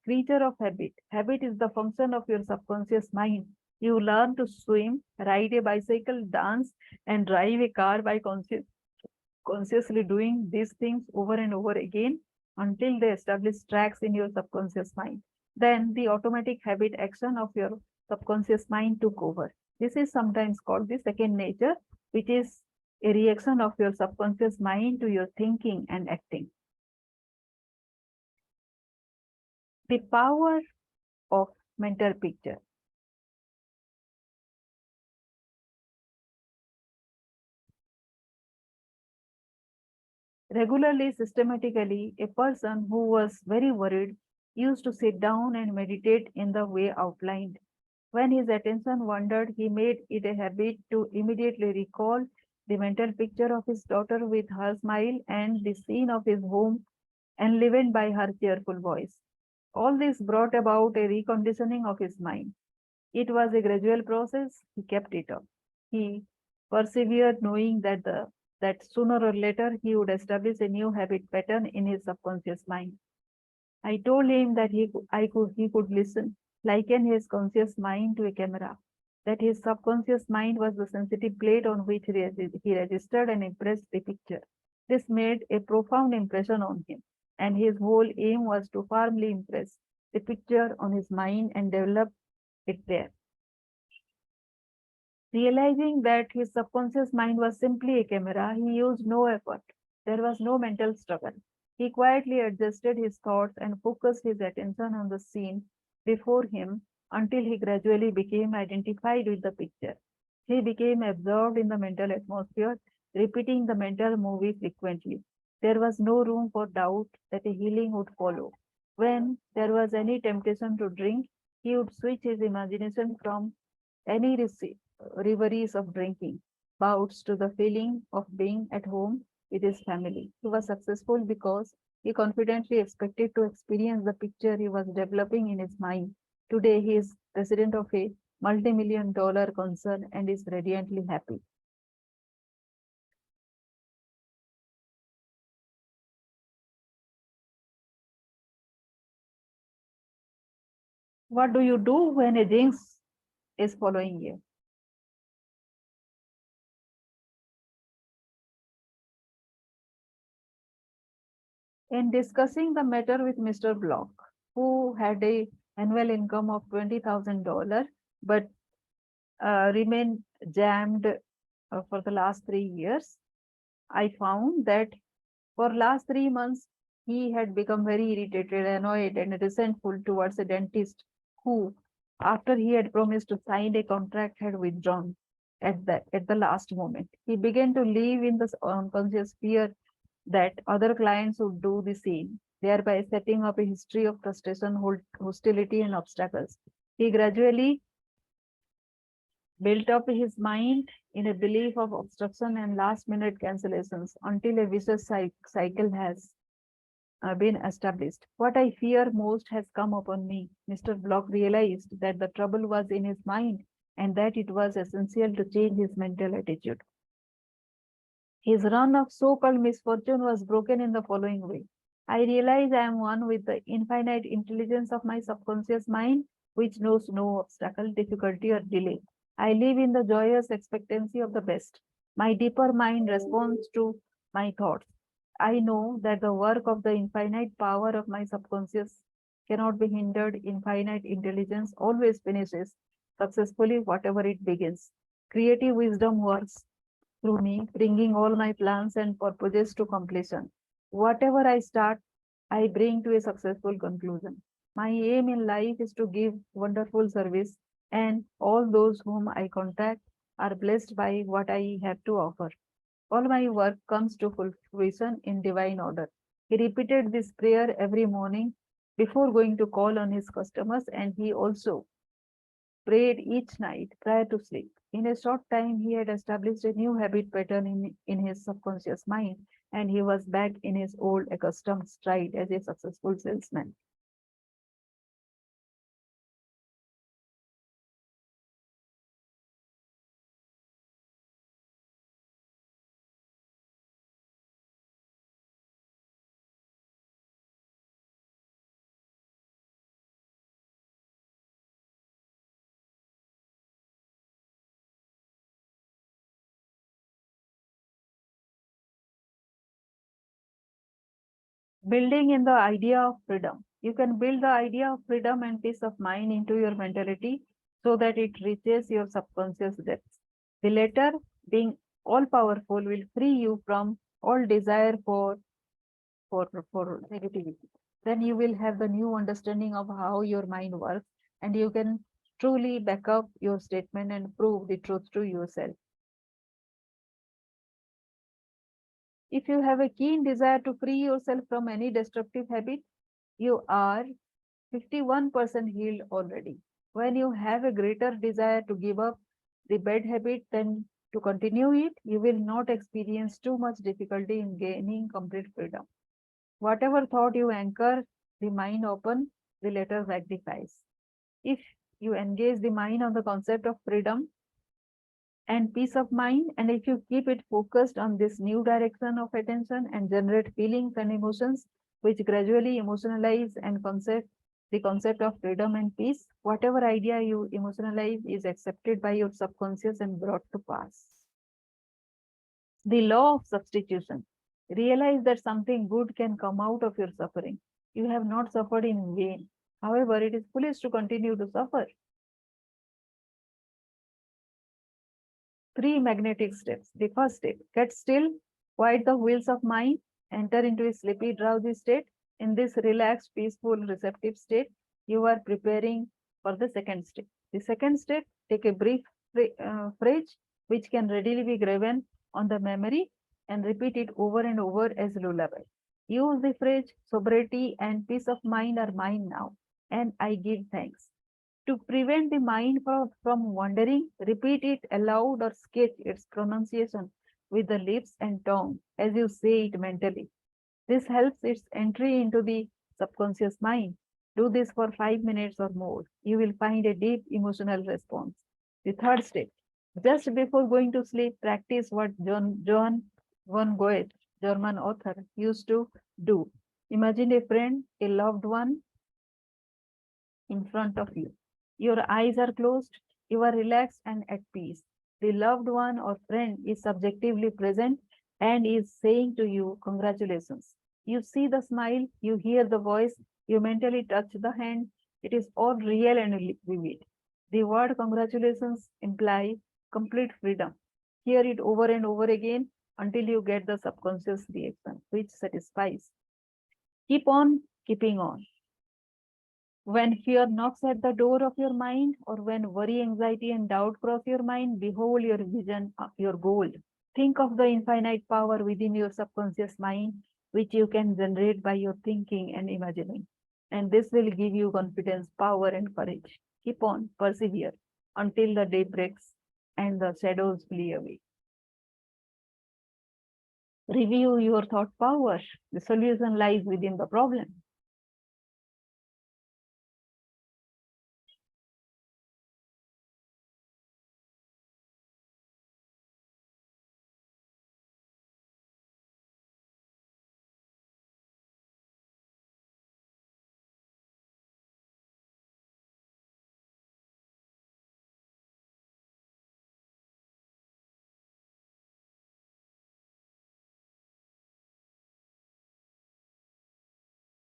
creature of habit. Habit is the function of your subconscious mind. You learn to swim, ride a bicycle, dance, and drive a car by consciously doing these things over and over again until they establish tracks in your subconscious mind. Then the automatic habit action of your subconscious mind took over. This is sometimes called the second nature, which is a reaction of your subconscious mind to your thinking and acting. The power of mental picture. Regularly, systematically, a person who was very worried used to sit down and meditate in the way outlined. When his attention wandered, he made it a habit to immediately recall the mental picture of his daughter with her smile and the scene of his home enlivened by her cheerful voice. All this brought about a reconditioning of his mind. It was a gradual process. He kept it up. He persevered, knowing that sooner or later he would establish a new habit pattern in his subconscious mind. I told him that he could listen, liken his conscious mind to a camera, that his subconscious mind was the sensitive plate on which he registered and impressed the picture. This made a profound impression on him, and his whole aim was to firmly impress the picture on his mind and develop it there. Realizing that his subconscious mind was simply a camera, he used no effort. There was no mental struggle. He quietly adjusted his thoughts and focused his attention on the scene before him until he gradually became identified with the picture. He became absorbed in the mental atmosphere, repeating the mental movie frequently. There was no room for doubt that a healing would follow. When there was any temptation to drink, he would switch his imagination from any reveries of drinking, bouts to the feeling of being at home with his family. He was successful because he confidently expected to experience the picture he was developing in his mind. Today, he is president of a multi-million dollar concern and is radiantly happy. What do you do when a jinx is following you? In discussing the matter with Mr. Block, who had a annual income of $20,000 but remained jammed for the last 3 years, I found that for last 3 months, he had become very irritated, annoyed, and resentful towards a dentist who, after he had promised to sign a contract, had withdrawn. at the last moment. He began to live in the unconscious fear that other clients would do the same, thereby setting up a history of frustration, hostility, and obstacles. He gradually built up his mind in a belief of obstruction and last minute cancellations until a vicious cycle has been established. What I fear most has come upon me. Mr. Block realized that the trouble was in his mind and that it was essential to change his mental attitude. His run of so-called misfortune was broken in the following way. I realize I am one with the infinite intelligence of my subconscious mind, which knows no obstacle, difficulty, or delay. I live in the joyous expectancy of the best. My deeper mind responds to my thoughts. I know that the work of the infinite power of my subconscious cannot be hindered. Infinite intelligence always finishes successfully whatever it begins. Creative wisdom works through me, bringing all my plans and purposes to completion. Whatever I start, I bring to a successful conclusion. My aim in life is to give wonderful service, and all those whom I contact are blessed by what I have to offer. All my work comes to fruition in divine order. He repeated this prayer every morning before going to call on his customers, and he also prayed each night prior to sleep. In a short time, he had established a new habit pattern in his subconscious mind, and he was back in his old accustomed stride as a successful salesman. Building in the idea of freedom. You can build the idea of freedom and peace of mind into your mentality so that it reaches your subconscious depths. The latter, being all powerful, will free you from all desire for negativity. Then you will have the new understanding of how your mind works, and you can truly back up your statement and prove the truth to yourself. If you have a keen desire to free yourself from any destructive habit, you are 51% healed already. When you have a greater desire to give up the bad habit than to continue it, you will not experience too much difficulty in gaining complete freedom. Whatever thought you anchor the mind open, the latter magnifies. If you engage the mind on the concept of freedom and peace of mind, and if you keep it focused on this new direction of attention and generate feelings and emotions which gradually emotionalize and concept the concept of freedom and peace, whatever idea you emotionalize is accepted by your subconscious and brought to pass. The law of substitution. Realize that something good can come out of your suffering. You have not suffered in vain. However, it is foolish to continue to suffer. 3 magnetic steps. The first step, get still, quiet the wheels of mind, enter into a sleepy, drowsy state. In this relaxed, peaceful, receptive state, you are preparing for the second step. The second step, take a brief phrase which can readily be graven on the memory and repeat it over and over as lullaby. Use the phrase, sobriety and peace of mind are mine now, and I give thanks. To prevent the mind from wandering, repeat it aloud or sketch its pronunciation with the lips and tongue as you say it mentally. This helps its entry into the subconscious mind. Do this for 5 minutes or more. You will find a deep emotional response. The third step, just before going to sleep, practice what John von Goethe, German author, used to do. Imagine a friend, a loved one in front of you. Your eyes are closed, you are relaxed and at peace. The loved one or friend is subjectively present and is saying to you, congratulations. You see the smile, you hear the voice, you mentally touch the hand. It is all real and vivid. The word congratulations imply complete freedom. Hear it over and over again until you get the subconscious reaction, which satisfies. Keep on keeping on. When fear knocks at the door of your mind, or when worry, anxiety, and doubt cross your mind, behold your vision, your goal. Think of the infinite power within your subconscious mind, which you can generate by your thinking and imagining. And this will give you confidence, power, and courage. Keep on, persevere until the day breaks and the shadows flee away. Review your thought power. The solution lies within the problem.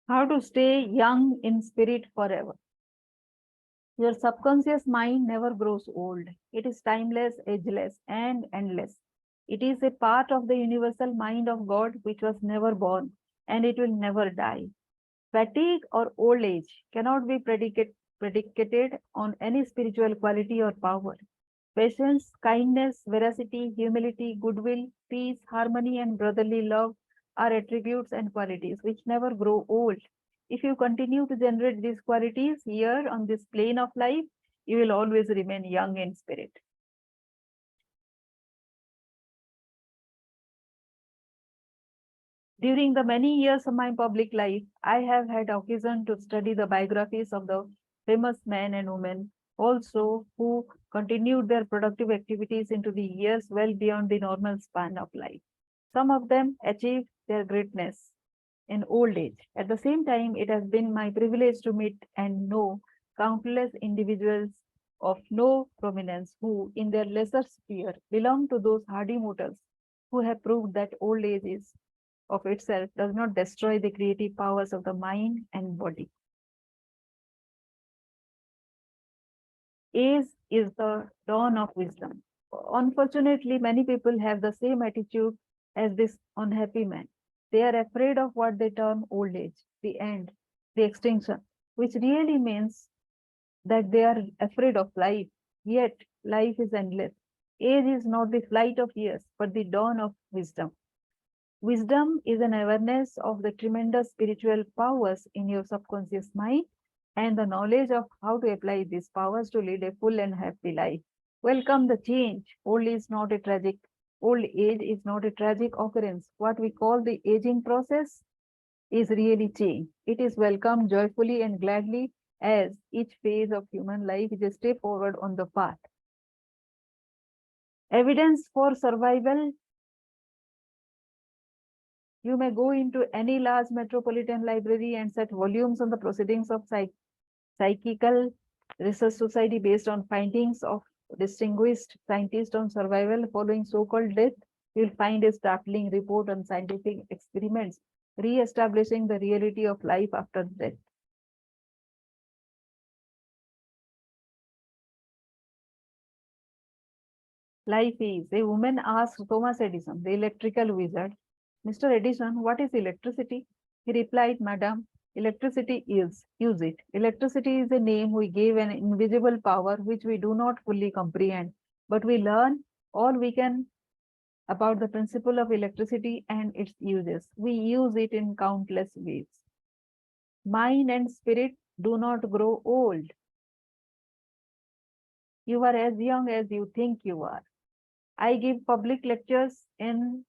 How to stay young in spirit forever. Your subconscious mind never grows old. It is timeless, ageless, and endless. It is a part of the universal mind of God which was never born and it will never die. Fatigue or old age cannot be predicated on any spiritual quality or power. Patience, kindness, veracity, humility, goodwill, peace, harmony, and brotherly love are attributes and qualities which never grow old. If you continue to generate these qualities here on this plane of life, you will always remain young in spirit. During the many years of my public life, I have had occasion to study the biographies of the famous men and women also who continued their productive activities into the years well beyond the normal span of life. Some of them achieved their greatness in old age. At the same time, it has been my privilege to meet and know countless individuals of no prominence who, in their lesser sphere, belong to those hardy mortals who have proved that old age is of itself does not destroy the creative powers of the mind and body. Age is the dawn of wisdom. Unfortunately, many people have the same attitude as this unhappy man. They are afraid of what they term old age, the end, the extinction, which really means that they are afraid of life. Yet, life is endless. Age is not the flight of years, but the dawn of wisdom. Wisdom is an awareness of the tremendous spiritual powers in your subconscious mind and the knowledge of how to apply these powers to lead a full and happy life. Welcome the change. Old age is not a tragic occurrence. What we call the aging process is really change. It is welcomed joyfully and gladly as each phase of human life is a step forward on the path. Evidence for survival. You may go into any large metropolitan library and set volumes on the proceedings of Psychical Research Society based on findings of distinguished scientists on survival following so-called death. You'll find a startling report on scientific experiments re-establishing the reality of life after death. Life is. A woman asked Thomas Edison, the electrical wizard, Mr. Edison, what is electricity? He replied, Madam, electricity is. Use it. Electricity is a name we gave an invisible power which we do not fully comprehend, but we learn all we can about the principle of electricity and its uses. We use it in countless ways. Mind and spirit do not grow old. You are as young as you think you are. I give public lectures in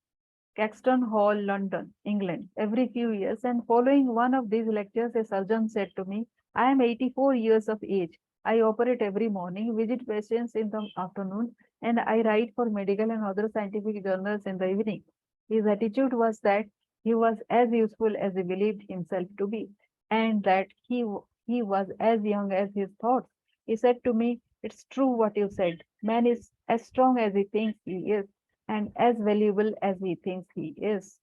Caxton Hall, London, England, every few years. And following one of these lectures, a surgeon said to me, I am 84 years of age. I operate every morning, visit patients in the afternoon, and I write for medical and other scientific journals in the evening. His attitude was that he was as useful as he believed himself to be, and that he was as young as his thoughts. He said to me, it's true what you said. Man is as strong as he thinks he is and as valuable as he thinks he is.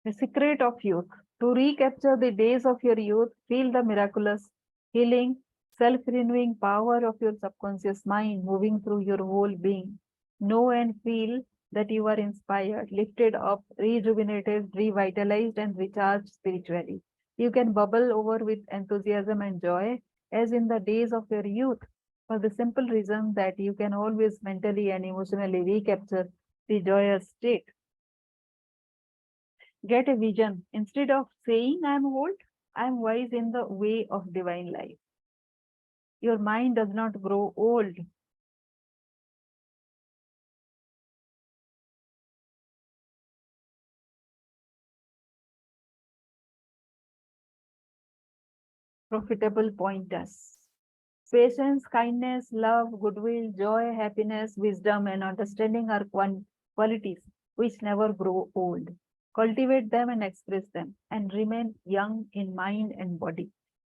The secret of youth. To recapture the days of your youth, feel the miraculous, healing, self renewing power of your subconscious mind moving through your whole being. Know and feel that you are inspired, lifted up, rejuvenated, revitalized, and recharged spiritually. You can bubble over with enthusiasm and joy as in the days of your youth, for the simple reason that you can always mentally and emotionally recapture the joyous state. Get a vision. Instead of saying I'm old, I'm wise in the way of divine life. Your mind does not grow old. Profitable pointers. Patience, kindness, love, goodwill, joy, happiness, wisdom, and understanding are qualities which never grow old. Cultivate them and express them, and remain young in mind and body.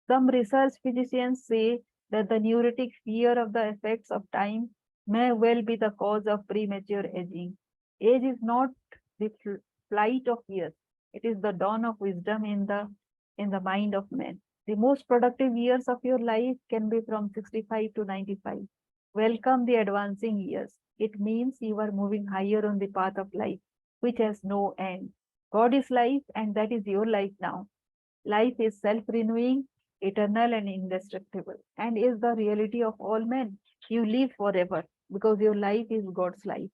Some research physicians say that the neurotic fear of the effects of time may well be the cause of premature aging. Age is not the flight of years; it is the dawn of wisdom in the mind of man. The most productive years of your life can be from 65 to 95. Welcome the advancing years. It means you are moving higher on the path of life, which has no end. God is life, and that is your life now. Life is self renewing, eternal, and indestructible, and is the reality of all men. You live forever because your life is God's life.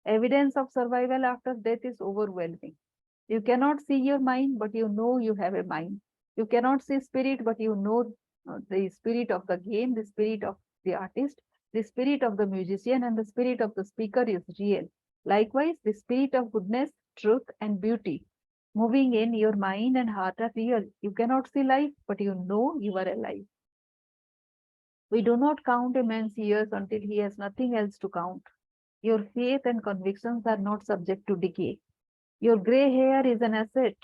Evidence of survival after death is overwhelming. You cannot see your mind, but you know you have a mind. You cannot see spirit, but you know the spirit of the game, the spirit of the artist, the spirit of the musician, and the spirit of the speaker is real. Likewise, the spirit of goodness, truth, and beauty moving in your mind and heart are real. You cannot see life, but you know you are alive. We do not count a man's years until he has nothing else to count. Your faith and convictions are not subject to decay. Your gray hair is an asset.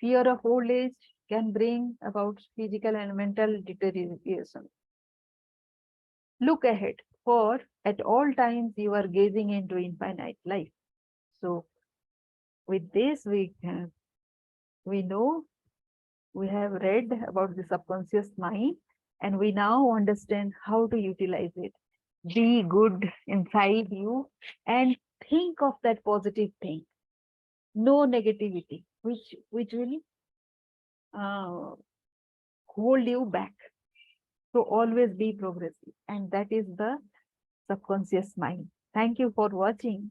Fear of old age can bring about physical and mental deterioration. Look ahead, for at all times you are gazing into infinite life. So, with this, we know we have read about the subconscious mind and we now understand how to utilize it. Be good inside you and think of that positive thing. No negativity, which will uh, hold you back. So always be progressive, and that is the subconscious mind. Thank you for watching.